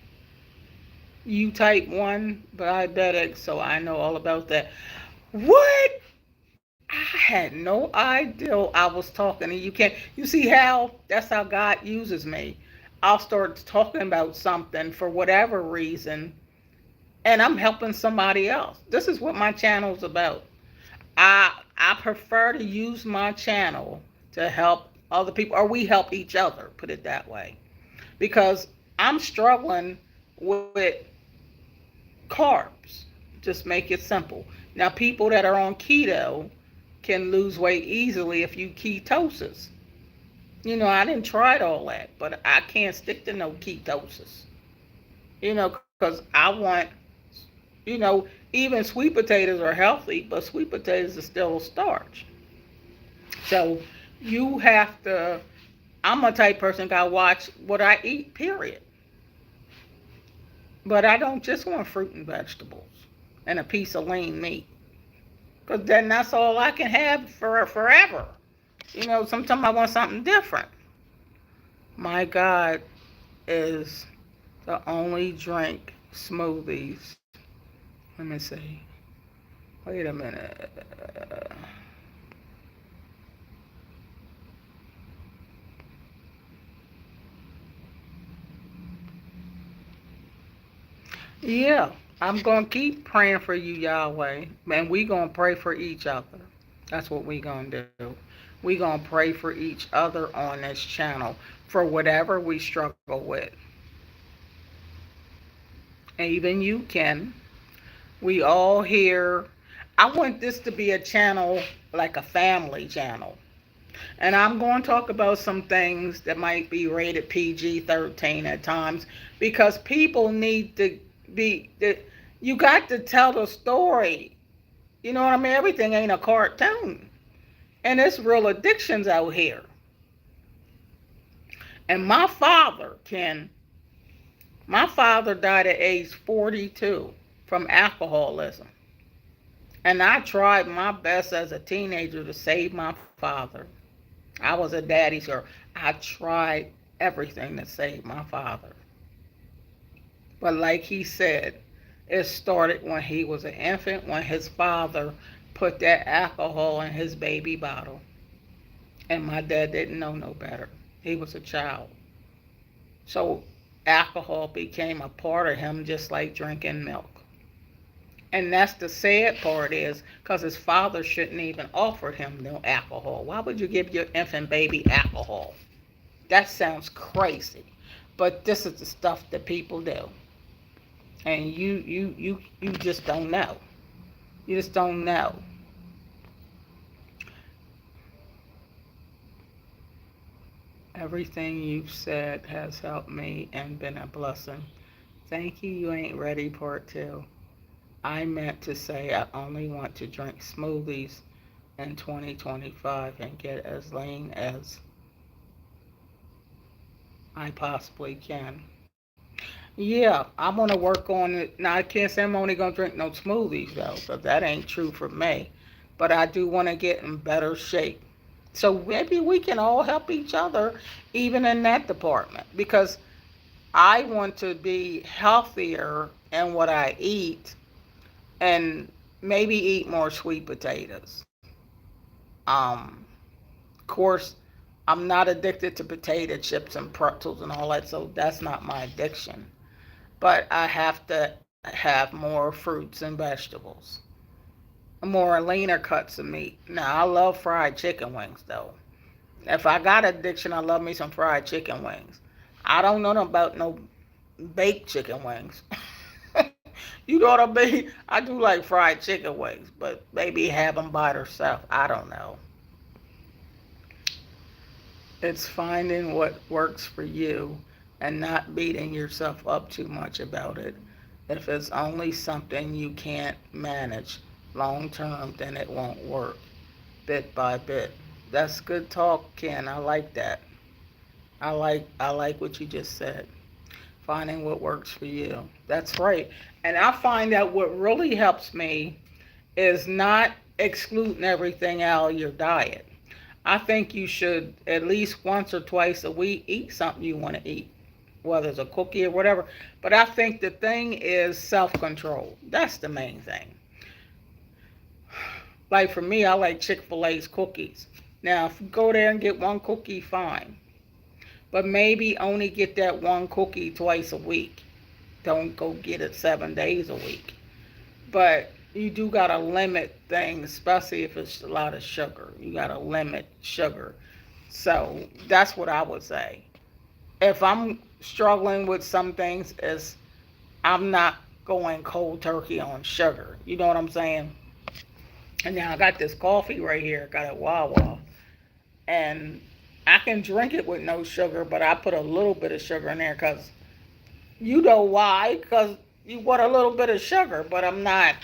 You type 1 diabetic, so I know all about that. What? I had no idea I was talking to you. Can't you see how that's how God uses me? I'll start talking about something for whatever reason, and I'm helping somebody else. This is what my channel's about. I prefer to use my channel to help other people, or we help each other, put it that way. Because I'm struggling with carbs. Just make it simple. Now, people that are on keto can lose weight easily if you ketosis. I didn't try all that, but I can't stick to no ketosis. Because I want, even sweet potatoes are healthy, but sweet potatoes are still starch. So you have to, I'm a type person got to watch what I eat, period. But I don't just want fruit and vegetables and a piece of lean meat. Because then that's all I can have for forever. Sometimes I want something different. My God is the only drink smoothies. Let me see. Wait a minute. Yeah, I'm going to keep praying for you, Yahweh. And we going to pray for each other. That's what we going to do. We going to pray for each other on this channel for whatever we struggle with. And even you, Ken. We all here. I want this to be a channel, like a family channel. And I'm going to talk about some things that might be rated PG-13 at times, because people need to be, you got to tell the story. You know what I mean? Everything ain't a cartoon. And it's real addictions out here. And my father died at age 42 from alcoholism. And I tried my best as a teenager to save my father. I was a daddy's girl. I tried everything to save my father. But like he said, it started when he was an infant, when his father put that alcohol in his baby bottle. And my dad didn't know no better. He was a child. So alcohol became a part of him just like drinking milk. And that's the sad part is because his father shouldn't even offer him no alcohol. Why would you give your infant baby alcohol? That sounds crazy. But this is the stuff that people do. And you just don't know. You just don't know. Everything you've said has helped me and been a blessing. Thank you. You ain't ready, part two. I meant to say I only want to drink smoothies in 2025 and get as lean as I possibly can. Yeah, I'm gonna work on it. Now I can't say I'm only gonna drink no smoothies though, because that ain't true for me. But I do want to get in better shape. So maybe we can all help each other, even in that department, because I want to be healthier in what I eat and maybe eat more sweet potatoes. Of course, I'm not addicted to potato chips and pretzels and all that, so that's not my addiction. But I have to have more fruits and vegetables, more leaner cuts of meat. Now, I love fried chicken wings, though. If I got addiction, I love me some fried chicken wings. I don't know about no baked chicken wings. You know what I mean? I do like fried chicken wings, but maybe have them by themselves. I don't know. It's finding what works for you and not beating yourself up too much about it. If it's only something you can't manage long term, then it won't work bit by bit. That's good talk, Ken. I like that. I like what you just said. Finding what works for you. That's right. And I find that what really helps me is not excluding everything out of your diet. I think you should at least once or twice a week eat something you want to eat, whether it's a cookie or whatever. But I think the thing is self control. That's the main thing. Like for me, I like Chick-fil-A's cookies. Now, if you go there and get one cookie, fine. But maybe only get that one cookie twice a week. Don't go get it 7 days a week. But you do got to limit things, especially if it's a lot of sugar. You got to limit sugar. So that's what I would say. If I'm struggling with some things, is I'm not going cold turkey on sugar. You know what I'm saying? And now I got this coffee right here. Got it Wawa, and I can drink it with no sugar, but I put a little bit of sugar in there because you know why? Because you want a little bit of sugar, but I'm not.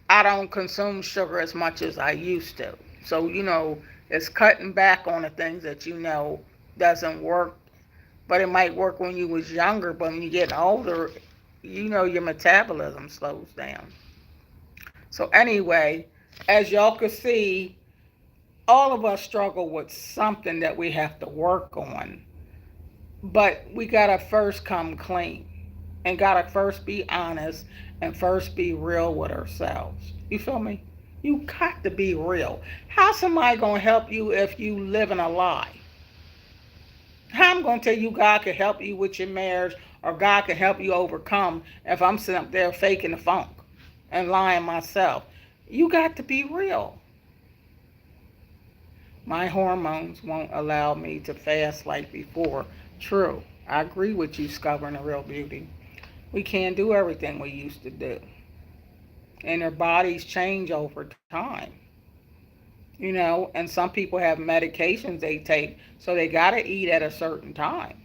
I don't consume sugar as much as I used to. So it's cutting back on the things that doesn't work, but it might work when you was younger. But when you get older, your metabolism slows down. So anyway, as y'all can see, all of us struggle with something that we have to work on. But we gotta first come clean and gotta first be honest and first be real with ourselves. You feel me? You got to be real. How somebody gonna help you if you live in a lie? How I'm gonna tell you God can help you with your marriage or God can help you overcome if I'm sitting up there faking the funk and lying myself? You got to be real. My hormones won't allow me to fast like before. True. I agree with you, Discovering the Real Beauty. We can't do everything we used to do. And their bodies change over time. And some people have medications they take, so they got to eat at a certain time.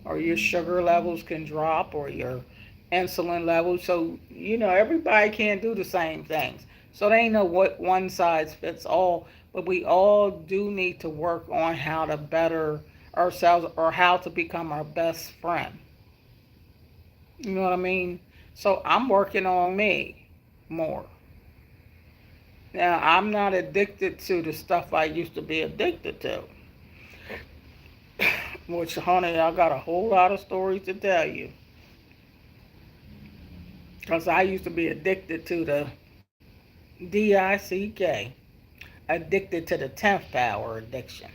Or your sugar levels can drop, or your insulin levels. So, everybody can't do the same things. So they ain't no what one size fits all, but we all do need to work on how to better ourselves or how to become our best friend. You know what I mean? So I'm working on me more. Now, I'm not addicted to the stuff I used to be addicted to. Which, honey, I got a whole lot of stories to tell you. Because I used to be addicted to the DICK, addicted to the 10th power addiction.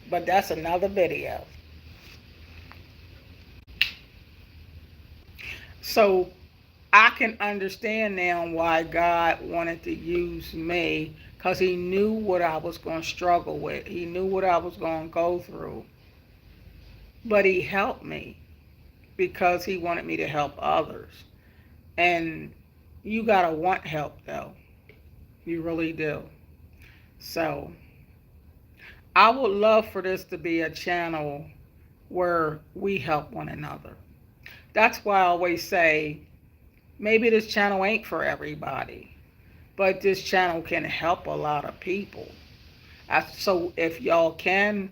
But that's another video. So I can understand now why God wanted to use me, because He knew what I was going to struggle with. He knew what I was going to go through. But He helped me because He wanted me to help others. And you got to want help, though. You really do. So I would love for this to be a channel where we help one another. That's why I always say, maybe this channel ain't for everybody, but this channel can help a lot of people. So if y'all can,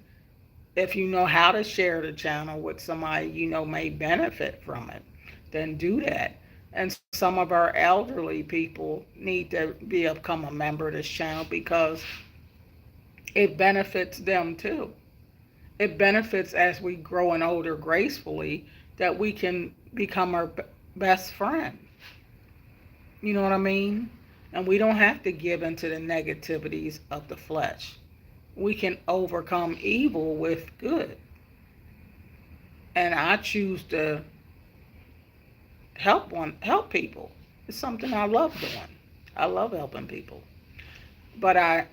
if you know how to share the channel with somebody you know may benefit from it, then do that. And some of our elderly people need to become a member of this channel because it benefits them too. It benefits as we grow and older gracefully that we can become our best friend. You know what I mean? And we don't have to give into the negativities of the flesh. We can overcome evil with good. And I choose to help people. It's something I love doing. I love helping people. But I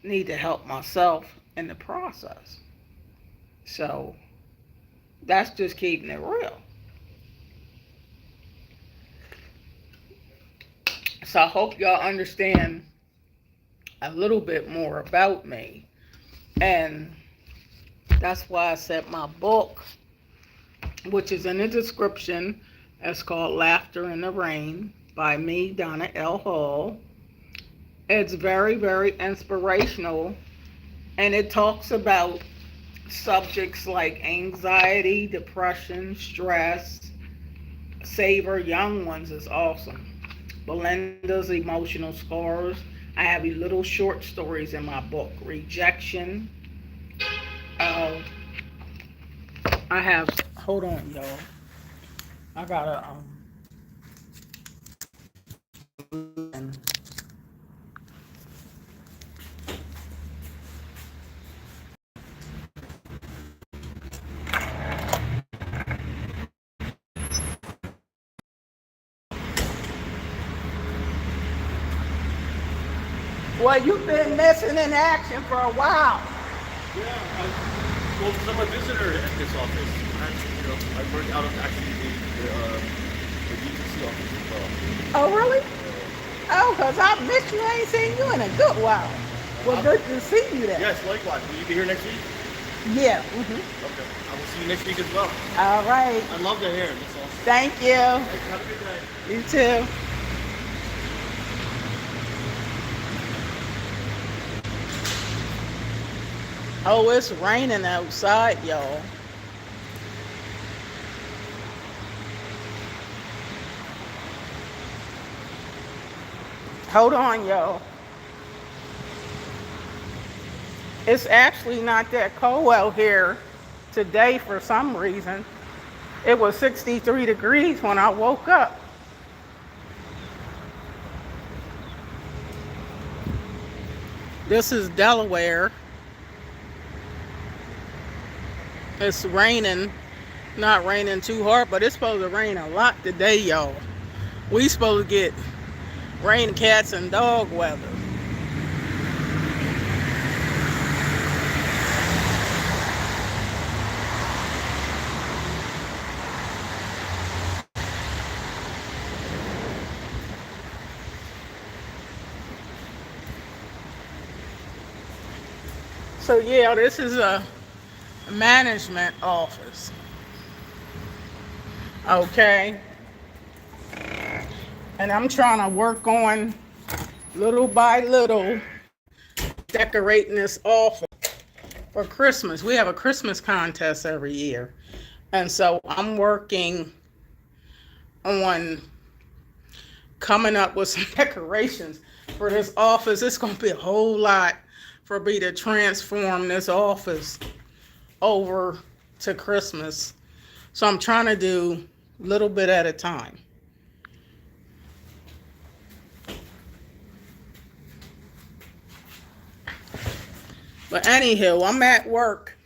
need to help myself in the process. So that's just keeping it real. So I hope y'all understand a little bit more about me. And that's why I said my book, which is in the description, is called Laughter in the Rain by me, Donnalhall. It's very, very inspirational. And it talks about subjects like anxiety, depression, stress. Save Our Young Ones is awesome. Belinda's emotional scars. I have little short stories in my book. Rejection. Uh, I have. Hold on, y'all. I gotta. Well, you've been missing in action for a while. Yeah, well, because I'm a visitor at this office. I work out of actually the DTC office as well. Oh, really? Oh, because I missed you. I ain't seen you in a good while. Well, good to see you there. Yes, likewise. Will you be here next week? Yeah. Okay. I will see you next week as well. All right. I love the hair. That's awesome. Thank you. Have a good day. You too. Oh, it's raining outside, y'all. Hold on, y'all. It's actually not that cold out here today for some reason. It was 63 degrees when I woke up. This is Delaware. It's raining. Not raining too hard, but it's supposed to rain a lot today, y'all. We supposed to get rain, cats, and dog weather. So yeah, this is a management office. Okay. And I'm trying to work on little by little decorating this office for Christmas. We have a Christmas contest every year. And so I'm working on coming up with some decorations for this office. It's going to be a whole lot for me to transform this office over to Christmas. So I'm trying to do a little bit at a time. But anywho, I'm at work,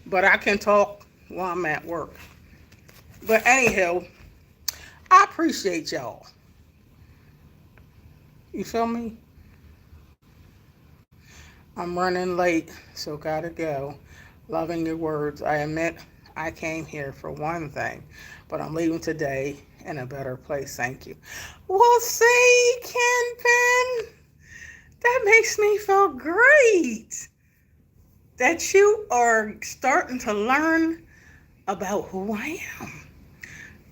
but I can talk while I'm at work. But anywho, I appreciate y'all. You feel me? I'm running late, so gotta go. Loving your words. I admit I came here for one thing, but I'm leaving today in a better place. Thank you. Well, see, Kingpin, that makes me feel great that you are starting to learn about who I am.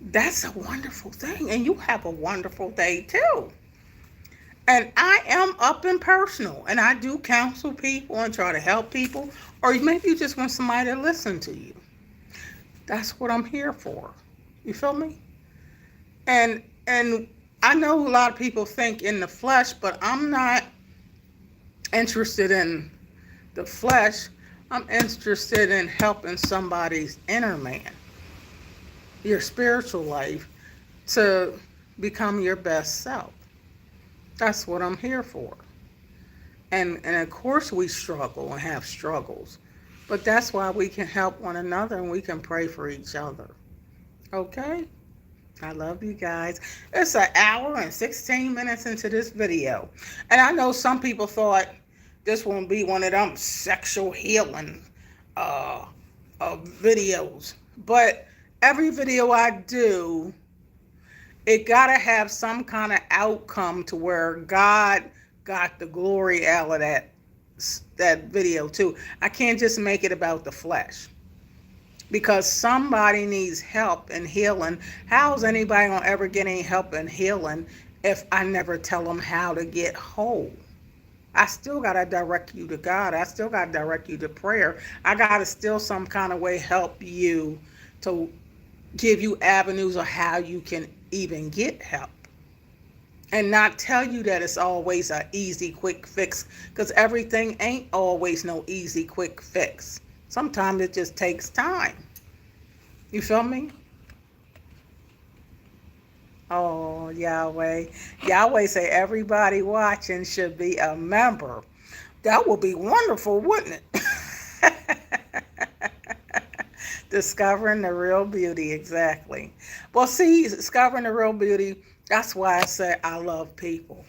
That's a wonderful thing, and you have a wonderful day too. And I am up and personal, and I do counsel people and try to help people, or maybe you just want somebody to listen to you. That's what I'm here for. You feel me? And I know a lot of people think in the flesh, but I'm not interested in the flesh. I'm interested in helping somebody's inner man, your spiritual life, to become your best self. That's what I'm here for. And of course we struggle and have struggles. But that's why we can help one another and we can pray for each other. Okay? I love you guys. It's an hour and 16 minutes into this video. And I know some people thought this won't be one of them sexual healing videos. But every video I do, it got to have some kind of outcome to where God got the glory out of that video too. I can't just make it about the flesh. Because somebody needs help in healing. How's anybody going to ever get any help in healing if I never tell them how to get whole? I still got to direct you to God. I still got to direct you to prayer. I got to still some kind of way help you to give you avenues of how you can even get help. And not tell you that it's always an easy, quick fix. Because everything ain't always no easy, quick fix. Sometimes it just takes time. You feel me? Oh, Yahweh. Yahweh say everybody watching should be a member. That would be wonderful, wouldn't it? Discovering the real beauty, exactly. Well, see, discovering the real beauty, that's why I say I love people.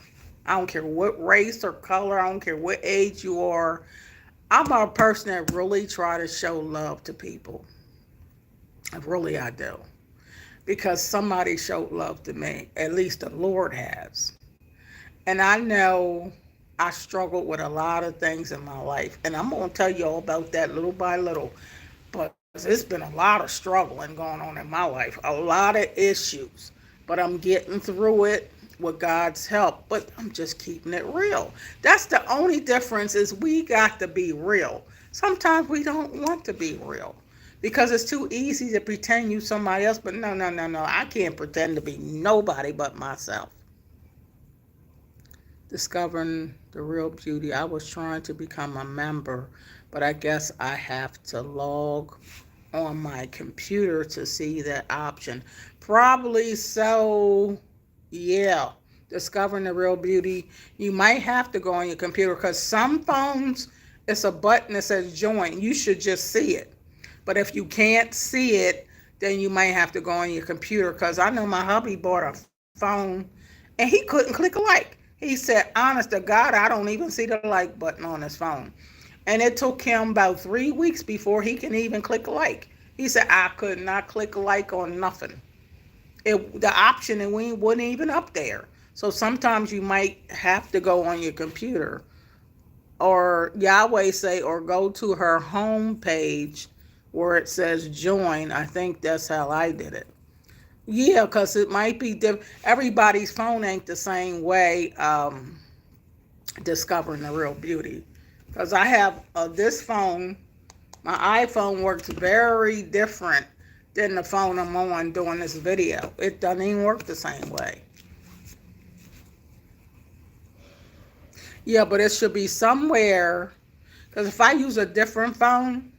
I don't care what race or color, I don't care what age you are. I'm a person that really try to show love to people. Really, I do. Because somebody showed love to me. At least the Lord has. And I know I struggled with a lot of things in my life. And I'm going to tell you all about that little by little. But it's been a lot of struggling going on in my life. A lot of issues. But I'm getting through it with God's help, but I'm just keeping it real. That's the only difference, is we got to be real. Sometimes we don't want to be real because it's too easy to pretend you somebody else, but no. I can't pretend to be nobody but myself. Discovering the real beauty. I was trying to become a member, but I guess I have to log on my computer to see that option. Probably so. Yeah, discovering the real beauty. You might have to go on your computer because some phones, it's a button that says join. You should just see it. But if you can't see it, then you might have to go on your computer, because I know my hubby bought a phone and he couldn't click a like. He said, honest to God, I don't even see the like button on his phone. And it took him about 3 weeks before he can even click a like. He said, I could not click a like on nothing. The option, and we wasn't even up there. So sometimes you might have to go on your computer, or Yahweh say, or go to her home page where it says join. I think that's how I did it. Yeah, because it might be different. Everybody's phone ain't the same way. Discovering the real beauty, because I have this phone. My iPhone works very different than the phone I'm on doing this video. It doesn't even work the same way. Yeah, but it should be somewhere, because if I use a different phone,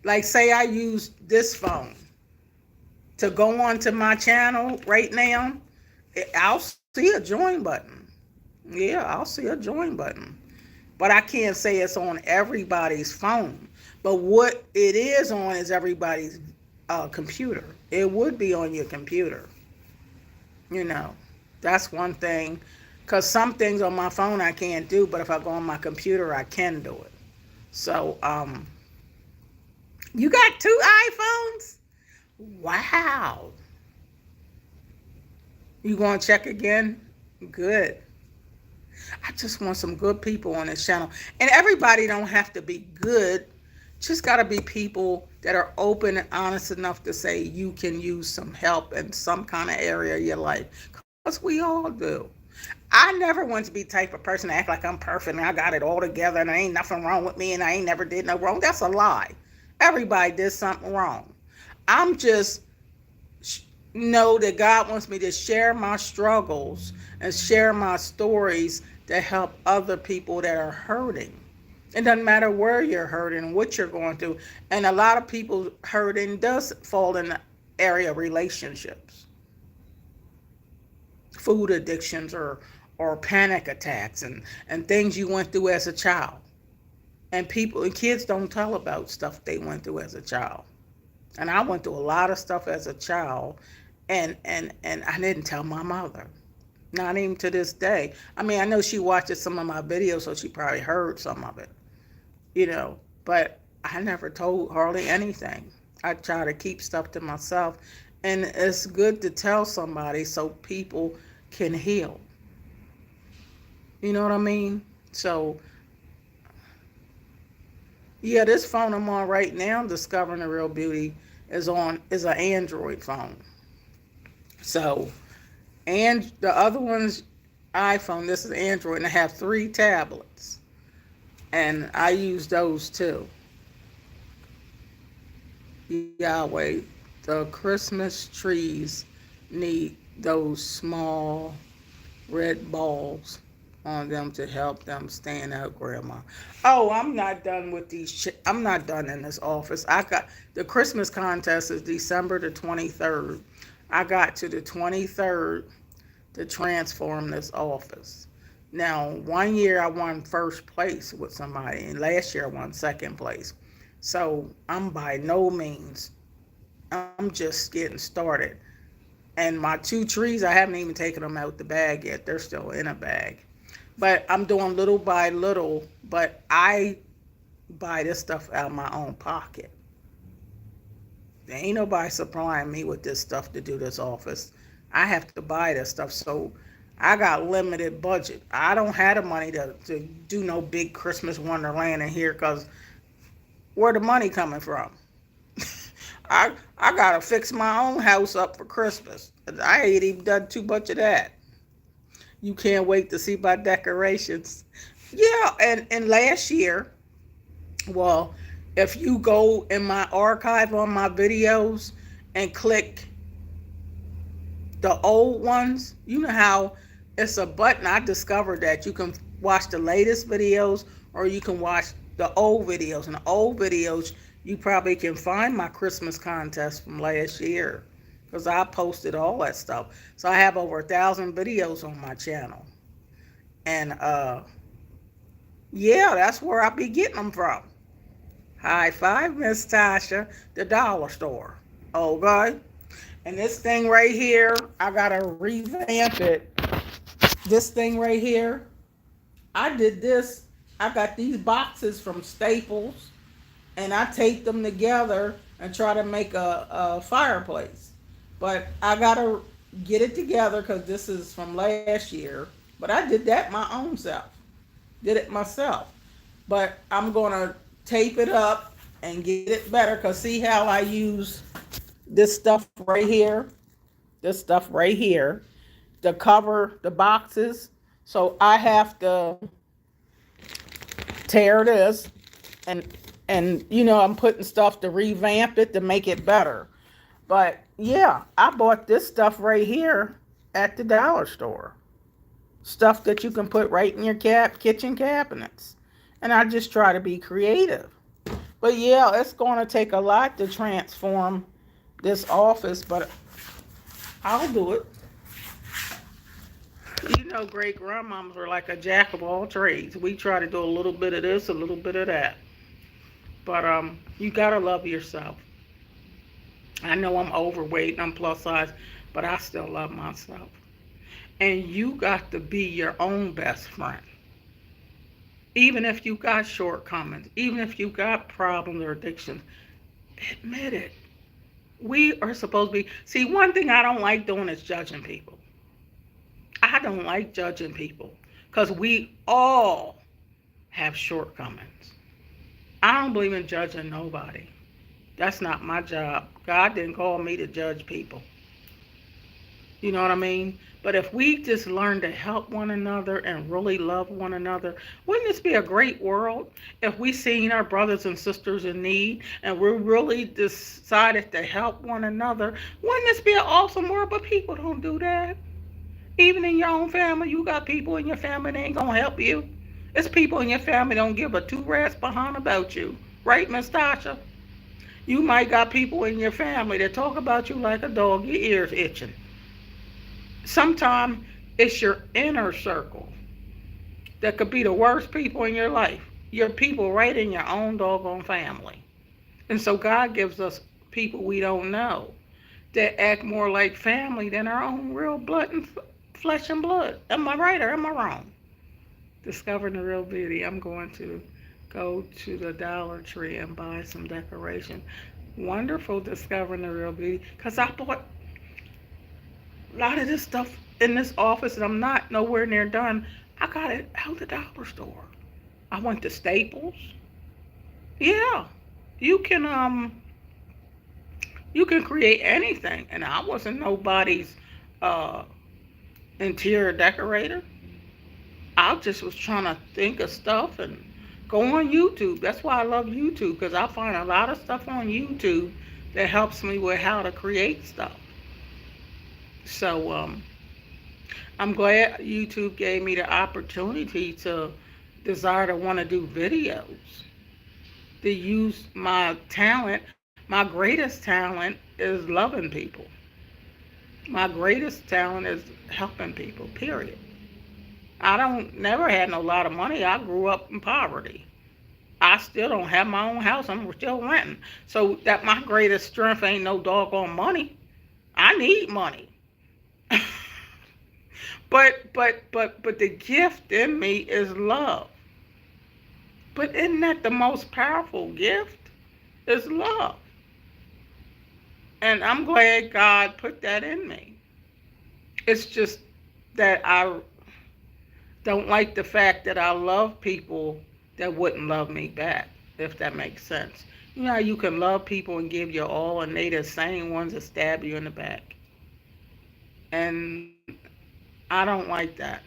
like say I use this phone to go onto my channel right now, I'll see a join button. Yeah, I'll see a join button. but I can't say it's on everybody's phone. But what it is on is everybody's computer. It would be on your computer. You know, that's one thing. Because some things on my phone I can't do, but if I go on my computer, I can do it. So, you got 2 iPhones? Wow. You going to check again? Good. I just want some good people on this channel. And everybody don't have to be good. Just got to be people that are open and honest enough to say you can use some help in some kind of area of your life. Because we all do. I never want to be the type of person to act like I'm perfect and I got it all together and there ain't nothing wrong with me and I ain't never did no wrong. That's a lie. Everybody did something wrong. I'm just know that God wants me to share my struggles and share my stories to help other people that are hurting. It doesn't matter where you're hurting, what you're going through. And a lot of people hurting does fall in the area of relationships, food addictions, or panic attacks and things you went through as a child. And kids don't tell about stuff they went through as a child. And I went through a lot of stuff as a child, and I didn't tell my mother. Not even to this day. I mean, I know she watches some of my videos, so she probably heard some of it, but I never told hardly anything. I try to keep stuff to myself, and it's good to tell somebody so people can heal. You know what I mean? So, yeah, this phone I'm on right now, Discovering the Real Beauty, is an Android phone. So, and the other one's iPhone. This is Android, and I have 3 tablets, and I use those too. Yahweh, the Christmas trees need those small red balls on them to help them stand out, Grandma. Oh, I'm not done with these. I'm not done in this office. I got the Christmas contest is December the 23rd. I got to the 23rd to transform this office. Now, one year I won first place with somebody, and last year I won second place. So I'm by no means, I'm just getting started. And my 2 trees, I haven't even taken them out the bag yet. They're still in a bag. But I'm doing little by little, but I buy this stuff out of my own pocket. There ain't nobody supplying me with this stuff to do this office. I have to buy this stuff, so I got limited budget. I don't have the money to do no big Christmas wonderland in here, because where the money coming from? I gotta fix my own house up for Christmas. I ain't even done too much of that. You can't wait to see my decorations. Yeah, and last year, well, if you go in my archive on my videos and click the old ones, you know how it's a button. I discovered that you can watch the latest videos or you can watch the old videos. And the old videos, you probably can find my Christmas contest from last year, because I posted all that stuff. So I have over 1,000 videos on my channel. And yeah, that's where I be getting them from. High five, Miss Tasha, the dollar store. Okay. And this thing right here, I gotta revamp it. This thing right here, I did this. I got these boxes from Staples, and I taped them together and try to make a fireplace. But I gotta get it together because this is from last year. But I did that my own self. Did it myself. But I'm gonna tape it up and get it better, because see how I use this stuff right here? This stuff right here to cover the boxes. So I have to tear this and I'm putting stuff to revamp it to make it better. But yeah, I bought this stuff right here at the dollar store. Stuff that you can put right in your kitchen cabinets. And I just try to be creative. But yeah, it's going to take a lot to transform this office, but I'll do it. know great grandmoms were like a jack of all trades. We try to do a little bit of this, a little bit of that. But you gotta love yourself. I know I'm overweight and I'm plus size, but I still love myself. And you got to be your own best friend. Even if you got shortcomings, even if you got problems or addictions, admit it. We are supposed to be. See, one thing I don't like doing is judging people. I don't like judging people because we all have shortcomings. I don't believe in judging nobody. That's not my job. God didn't call me to judge people. You know what I mean? But if we just learn to help one another and really love one another, wouldn't this be a great world if we seen our brothers and sisters in need and we really decided to help one another? Wouldn't this be an awesome world? But people don't do that. Even in your own family, you got people in your family that ain't gonna help you. It's people in your family that don't give a two rats behind about you. Right, Miss Tasha? You might got people in your family that talk about you like a dog, your ears itching. Sometimes it's your inner circle that could be the worst people in your life. Your people right in your own doggone family. And so God gives us people we don't know that act more like family than our own real blood and flesh and blood. Am I right or am I wrong? Discovering the real beauty. I'm going to go to the Dollar Tree and buy some decoration. Wonderful discovering the real beauty. Because I bought a lot of this stuff in this office and I'm not nowhere near done. I got it out the dollar store. I went to Staples. Yeah. You can create anything. And I wasn't nobody's interior decorator. I just was trying to think of stuff and go on YouTube. That's why I love YouTube, because I find a lot of stuff on YouTube that helps me with how to create stuff. So I'm glad YouTube gave me the opportunity to desire to want to do videos, to use my talent. My greatest talent is loving people. My greatest talent is helping people, period. I never had no lot of money. I grew up in poverty. I still don't have my own house. I'm still renting. So that my greatest strength ain't no doggone money. I need money. but the gift in me is love. But isn't that the most powerful gift? Is love. And I'm glad God put that in me. It's just that I don't like the fact that I love people that wouldn't love me back, if that makes sense. You know how you can love people and give your all and they the same ones that stab you in the back. And I don't like that.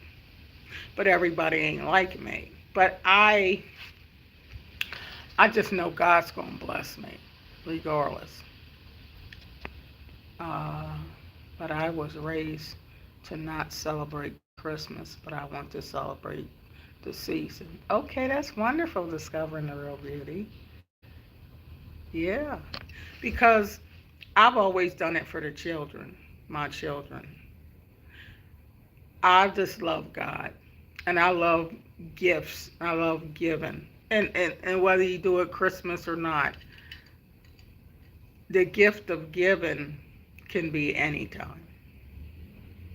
But everybody ain't like me. But I just know God's going to bless me, regardless. But I was raised to not celebrate Christmas, but I want to celebrate the season. Okay, that's wonderful, discovering the real beauty. Yeah, because I've always done it for the children, my children. I just love God, and I love gifts. I love giving, and whether you do it Christmas or not, the gift of giving can be anytime.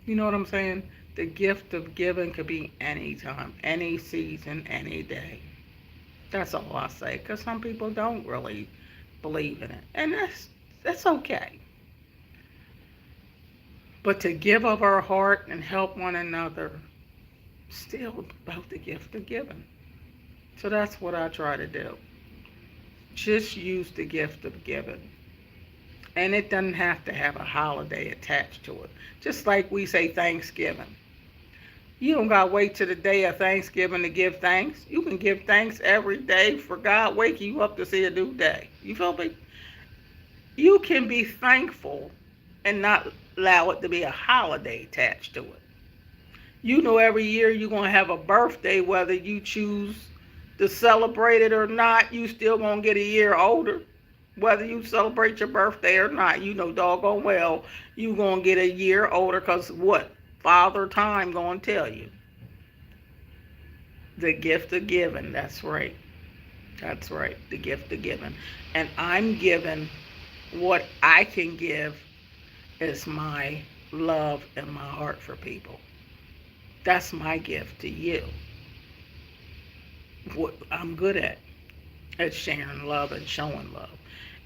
You know what I'm saying? The gift of giving could be any time, any season, any day. That's all I say, because some people don't really believe in it. And that's okay. But to give of our heart and help one another, still about the gift of giving. So that's what I try to do. Just use the gift of giving. And it doesn't have to have a holiday attached to it. Just like we say Thanksgiving. You don't got to wait till the day of Thanksgiving to give thanks. You can give thanks every day for God waking you up to see a new day. You feel me? You can be thankful and not allow it to be a holiday attached to it. You know every year you're going to have a birthday, whether you choose to celebrate it or not, you still going to get a year older. Whether you celebrate your birthday or not, you know doggone well you're going to get a year older, because what? Father Time gonna tell you. The gift of giving. That's right. That's right. The gift of giving. And I'm giving what I can give is my love and my heart for people. That's my gift to you. What I'm good at sharing love and showing love.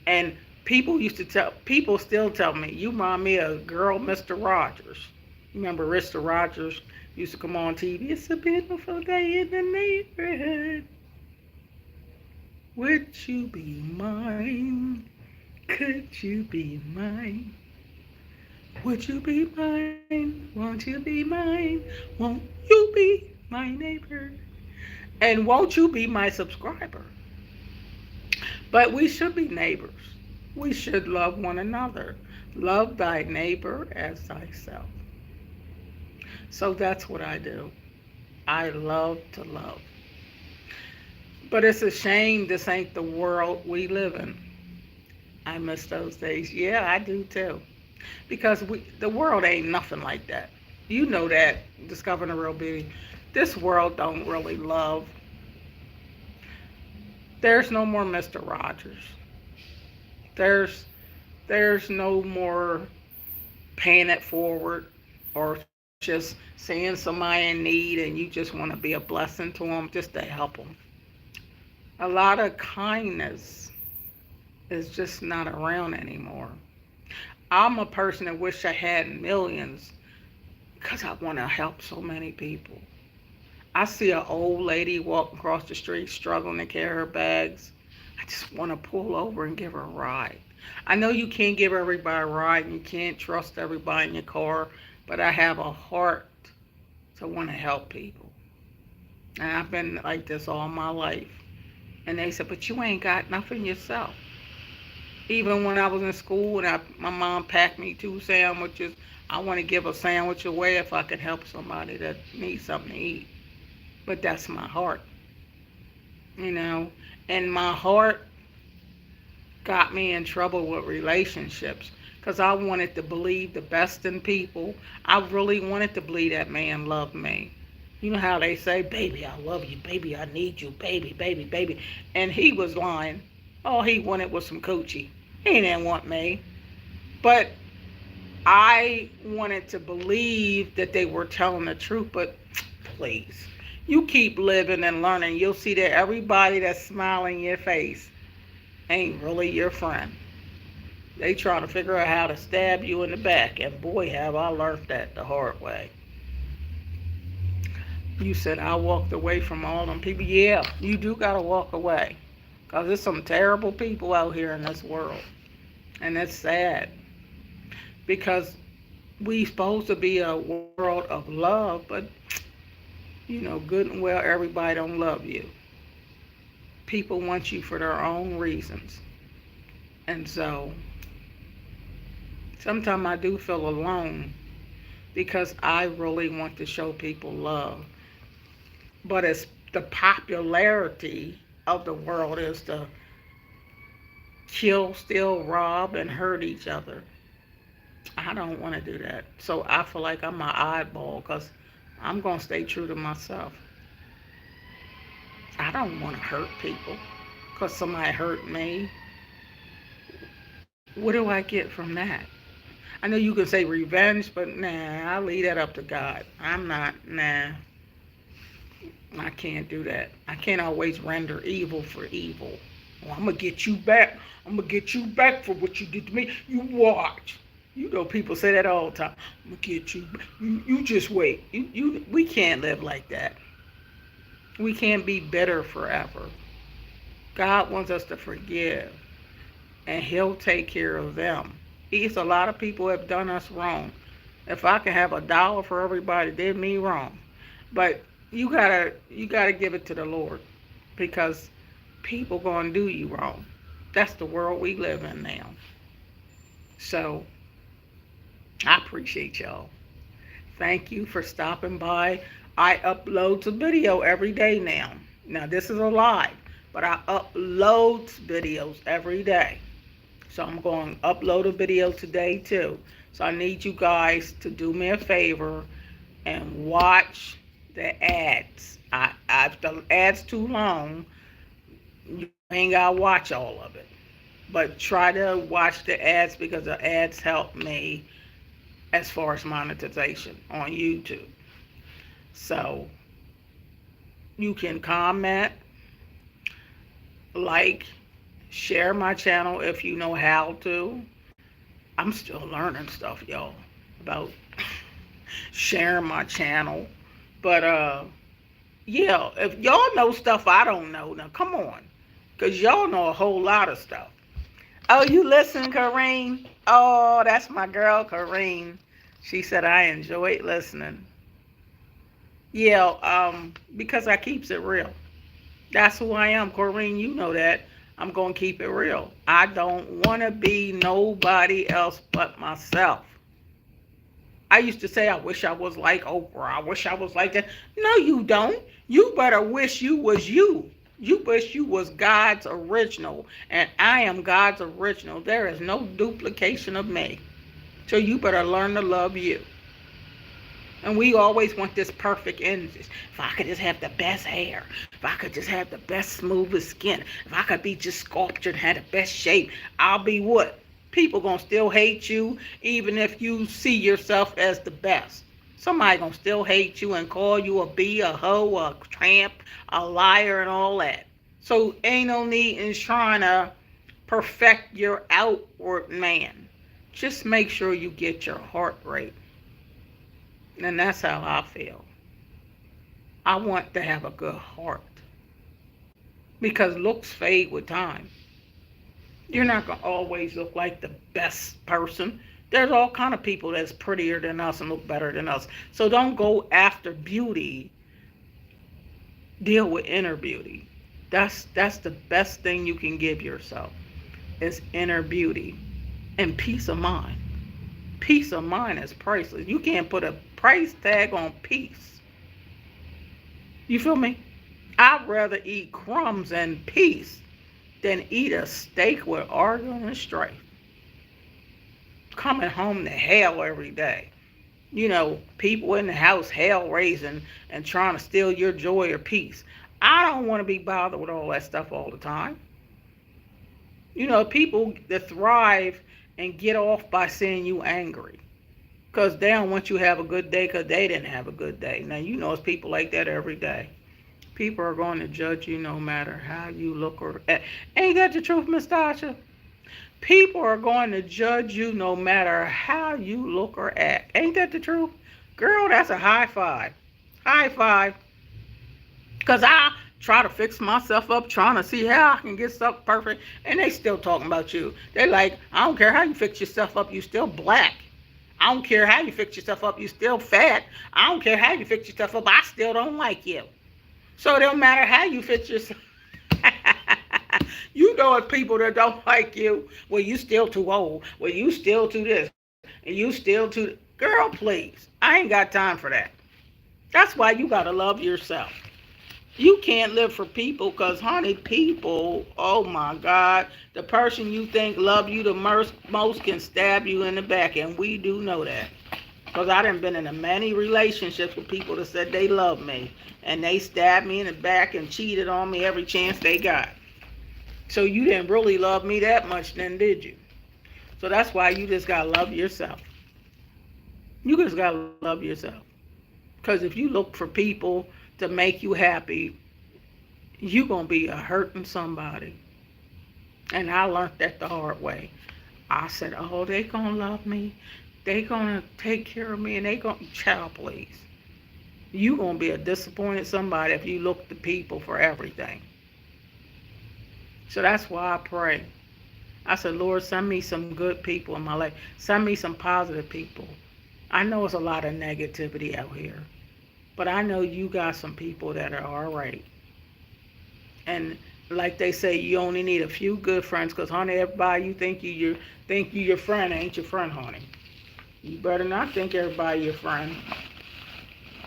And people still tell me, you remind me of girl Mr. Rogers. Remember Mr. Rogers used to come on TV? It's a beautiful day in the neighborhood. Would you be mine? Could you be mine? Would you be mine? Won't you be mine? Won't you be my neighbor? And won't you be my subscriber? But we should be neighbors. We should love one another. Love thy neighbor as thyself. So that's what I do. I love to love. But it's a shame this ain't the world we live in. I miss those days. Yeah, I do too. Because the world ain't nothing like that. You know that, Discovering the Real Beauty. This world don't really love. There's no more Mr. Rogers. There's no more paying it forward or just seeing somebody in need and you just want to be a blessing to them just to help them. A lot of kindness is just not around anymore. I'm a person that wish I had millions because I want to help so many people. I see an old lady walking across the street struggling to carry her bags. I just want to pull over and give her a ride. I know you can't give everybody a ride and you can't trust everybody in your car, but I have a heart to want to help people. And I've been like this all my life. And they said, but you ain't got nothing yourself. Even when I was in school and my mom packed me 2 sandwiches, I want to give a sandwich away if I can help somebody that needs something to eat. But that's my heart, you know. And my heart got me in trouble with relationships because I wanted to believe the best in people. I really wanted to believe that man loved me. You know how they say, baby, I love you, baby, I need you, baby, baby, baby. And he was lying. All he wanted was some coochie. He didn't want me. But I wanted to believe that they were telling the truth, but please. You keep living and learning, you'll see that everybody that's smiling in your face ain't really your friend. They trying to figure out how to stab you in the back, and boy, have I learned that the hard way. You said I walked away from all them people. Yeah, you do got to walk away because there's some terrible people out here in this world, and it's sad because we supposed to be a world of love, but you know, good and well, everybody don't love you. People want you for their own reasons. And so, sometimes I do feel alone because I really want to show people love. But it's the popularity of the world is to kill, steal, rob, and hurt each other. I don't want to do that. So I feel like I'm an oddball because I'm going to stay true to myself. I don't want to hurt people because somebody hurt me. What do I get from that? I know you can say revenge, but nah, I leave that up to God. I can't do that. I can't always render evil for evil. Well, I'm going to get you back. I'm going to get you back for what you did to me. You watch. You know, people say that all the time. I'm going to get you. You just wait. We can't live like that. We can't be bitter forever. God wants us to forgive. And he'll take care of them. A lot of people have done us wrong. If I can have $1 for everybody that did me wrong. But you gotta give it to the Lord. Because people gonna do you wrong. That's the world we live in now. So I appreciate y'all. Thank you for stopping by. I upload a video every day now. Now this is a live, but I upload videos every day. So I'm going to upload a video today too. So I need you guys to do me a favor and watch the ads. If the ads too long, you ain't gotta watch all of it. But try to watch the ads because the ads help me as far as monetization on YouTube. So you can comment, like, share my channel if you know how to. I'm still learning stuff, y'all, about sharing my channel. But yeah, if y'all know stuff I don't know, now come on, because y'all know a whole lot of stuff. Oh, you listen, Kareen? Oh, that's my girl, Kareen. She said I enjoyed listening. Yeah, because I keeps it real. That's who I am, Corrine. You know that. I'm going to keep it real. I don't want to be nobody else but myself. I used to say, I wish I was like Oprah. I wish I was like that. No, you don't. You better wish you was you. You wish you was God's original. And I am God's original. There is no duplication of me. So you better learn to love you. And we always want this perfect image. If I could just have the best hair, if I could just have the best smoothest skin, if I could be just sculptured and have the best shape, I'll be what? People gonna still hate you even if you see yourself as the best. Somebody gonna still hate you and call you a bee, a hoe, a tramp, a liar, and all that. So ain't no need in trying to perfect your outward man. Just make sure you get your heart right. And that's how I feel. I want to have a good heart. Because looks fade with time. You're not going to always look like the best person. There's all kind of people that's prettier than us and look better than us. So don't go after beauty. Deal with inner beauty. That's the best thing you can give yourself. Is inner beauty and peace of mind. Peace of mind is priceless. You can't put a price tag on peace. You feel me? I'd rather eat crumbs and peace than eat a steak with arguing and strife. Coming home to hell every day. You know, people in the house hell raising and trying to steal your joy or peace. I don't want to be bothered with all that stuff all the time. You know, people that thrive and get off by seeing you angry. Because they don't want you to have a good day because they didn't have a good day. Now, you know it's people like that every day. People are going to judge you no matter how you look or act. Ain't that the truth, Miss Tasha? People are going to judge you no matter how you look or act. Ain't that the truth? Girl, that's a high five. High five. Because I try to fix myself up, trying to see how I can get stuff perfect, and they still talking about you. They're like, I don't care how you fix yourself up, you still black. I don't care how you fix yourself up, you still fat. I don't care how you fix yourself up, I still don't like you. So it don't matter how you fix yourself. You know it's people that don't like you. Well, you still too old. Well, you still too this. And you still too... Girl, please. I ain't got time for that. That's why you got to love yourself. You can't live for people because, honey, people, oh my God, the person you think love you the most can stab you in the back, and we do know that. Because I done been in many relationships with people that said they love me, and they stabbed me in the back and cheated on me every chance they got. So you didn't really love me that much then, did you? So that's why you just got to love yourself. You just got to love yourself. Because if you look for people to make you happy, you're going to be hurting somebody. And I learned that the hard way. I said, oh, they going to love me. They going to take care of me. And they going to, child, please. You're going to be a disappointed somebody if you look to people for everything. So that's why I pray. I said, Lord, send me some good people in my life. Send me some positive people. I know it's a lot of negativity out here. But I know you got some people that are all right. And like they say, you only need a few good friends. Because, honey, everybody you think you your friend ain't your friend, honey. You better not think everybody your friend.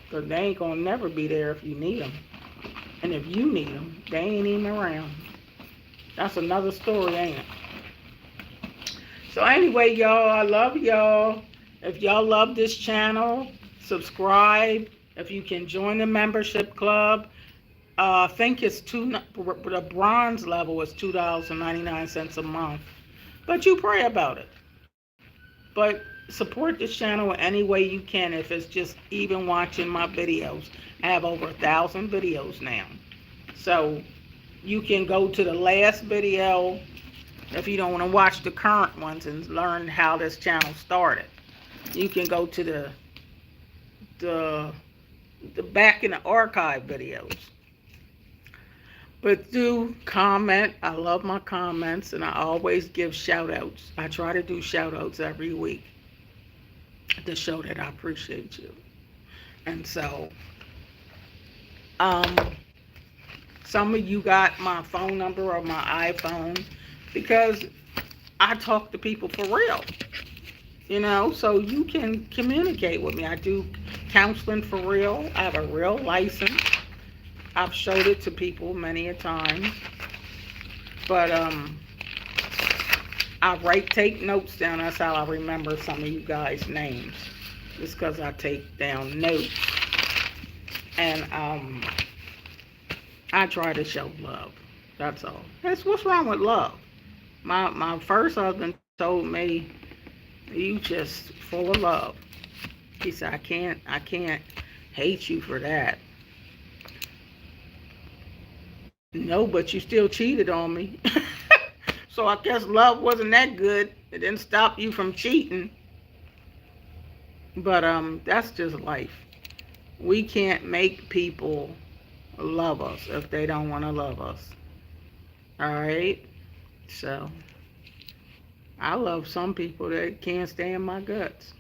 Because they ain't going to never be there if you need them. And if you need them, they ain't even around. That's another story, ain't it? So anyway, y'all, I love y'all. If y'all love this channel, subscribe. If you can join the membership club, I think it's the bronze level is $2.99 a month. But you pray about it. But support this channel any way you can. If it's just even watching my videos, I have over 1,000 videos now. So you can go to the last video if you don't want to watch the current ones and learn how this channel started. You can go to the back in the archive videos. But do comment. I love my comments, and I always give shout outs. I try to do shout outs every week to show that I appreciate you. And so some of you got my phone number or my iPhone because I talk to people for real, so you can communicate with me. I do counseling for real. I have a real license. I've showed it to people many a time. But I take notes down. That's how I remember some of you guys' names. Just because I take down notes. And I try to show love. That's all. That's what's wrong with love. My first husband told me, you just full of love. He said, I can't hate you for that. No, but you still cheated on me. So I guess love wasn't that good. It didn't stop you from cheating. But that's just life. We can't make people love us if they don't want to love us. All right? So I love some people that can't stand my guts.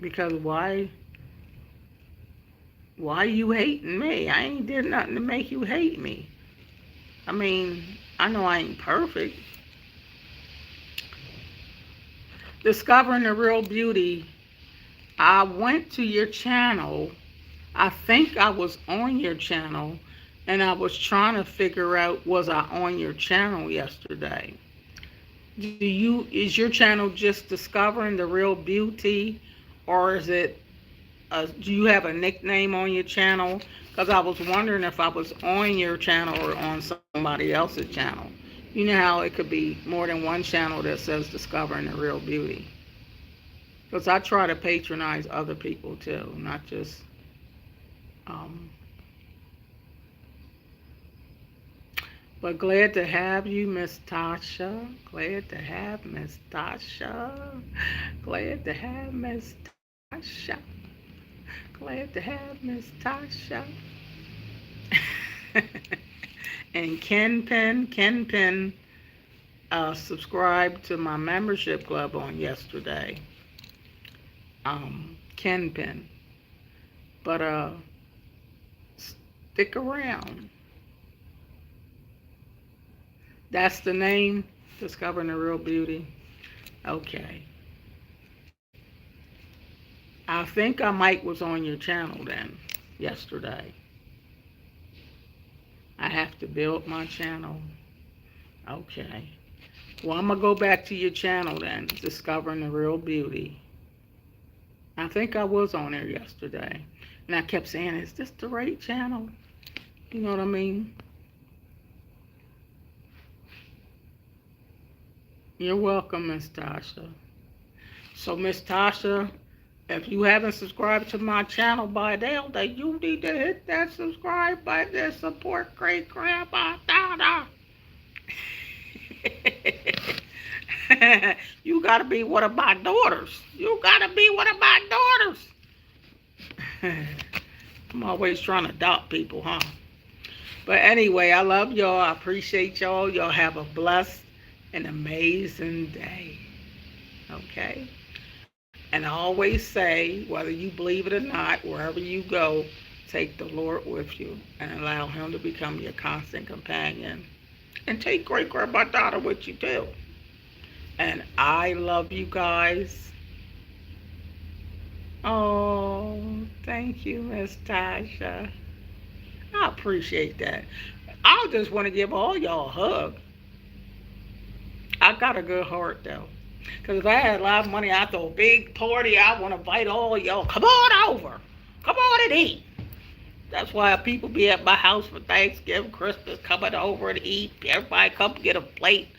Because why you hating me? I ain't did nothing to make you hate me. I mean, I know I ain't perfect. Discovering the Real Beauty. I went to your channel. I think I was on your channel, and I was trying to figure out, was I on your channel yesterday? Is your channel just Discovering the Real Beauty, or is it do you have a nickname on your channel? Because I was wondering if I was on your channel or on somebody else's channel. You know how it could be more than one channel that says Discovering the Real Beauty. Because I try to patronize other people too, not just but glad to have you, Miss Tasha. Glad to have Miss Tasha. Glad to have Miss Tasha. Glad to have Miss Tasha. And Ken subscribed to my membership club on yesterday. Ken. But stick around. That's the name, Discovering the Real Beauty. Okay. I think I might was on your channel then, yesterday. I have to build my channel. Okay. Well, I'm going to go back to your channel then, Discovering the Real Beauty. I think I was on there yesterday. And I kept saying, is this the right channel? You know what I mean? You're welcome, Miss Tasha. So, Miss Tasha, if you haven't subscribed to my channel by now, then you need to hit that subscribe button and support Great Grandma Donna. You gotta be one of my daughters. You gotta be one of my daughters. I'm always trying to adopt people, huh? But anyway, I love y'all. I appreciate y'all. Y'all have a blessed and amazing day. Okay? And I always say, whether you believe it or not, wherever you go, take the Lord with you and allow him to become your constant companion. And take Great Grandma Donna with you too. And I love you guys. Oh, thank you, Miss Tasha. I appreciate that. I just want to give all y'all a hug. I got a good heart though. Because if I had a lot of money, I'd throw a big party. I want to invite all y'all. Come on over. Come on and eat. That's why people be at my house for Thanksgiving, Christmas, coming over and eat. Everybody come get a plate.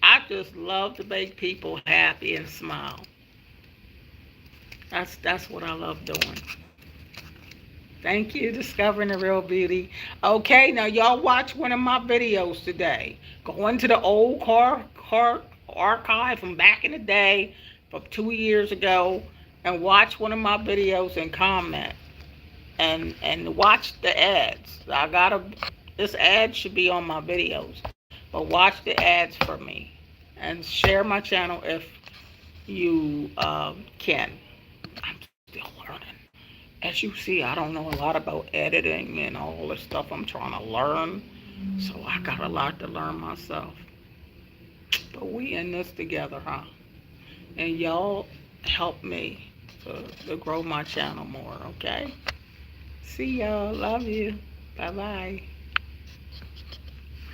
I just love to make people happy and smile. That's what I love doing. Thank you, Discovering the Real Beauty. Okay, now y'all watch one of my videos today. Go into the old car archive from back in the day, from 2 years ago, and watch one of my videos and comment. And watch the ads. This ad should be on my videos. But watch the ads for me. And share my channel if you can. I'm still learning. As you see, I don't know a lot about editing and all this stuff I'm trying to learn. So I got a lot to learn myself. But we in this together, huh? And y'all help me to grow my channel more, okay? See y'all. Love you. Bye-bye.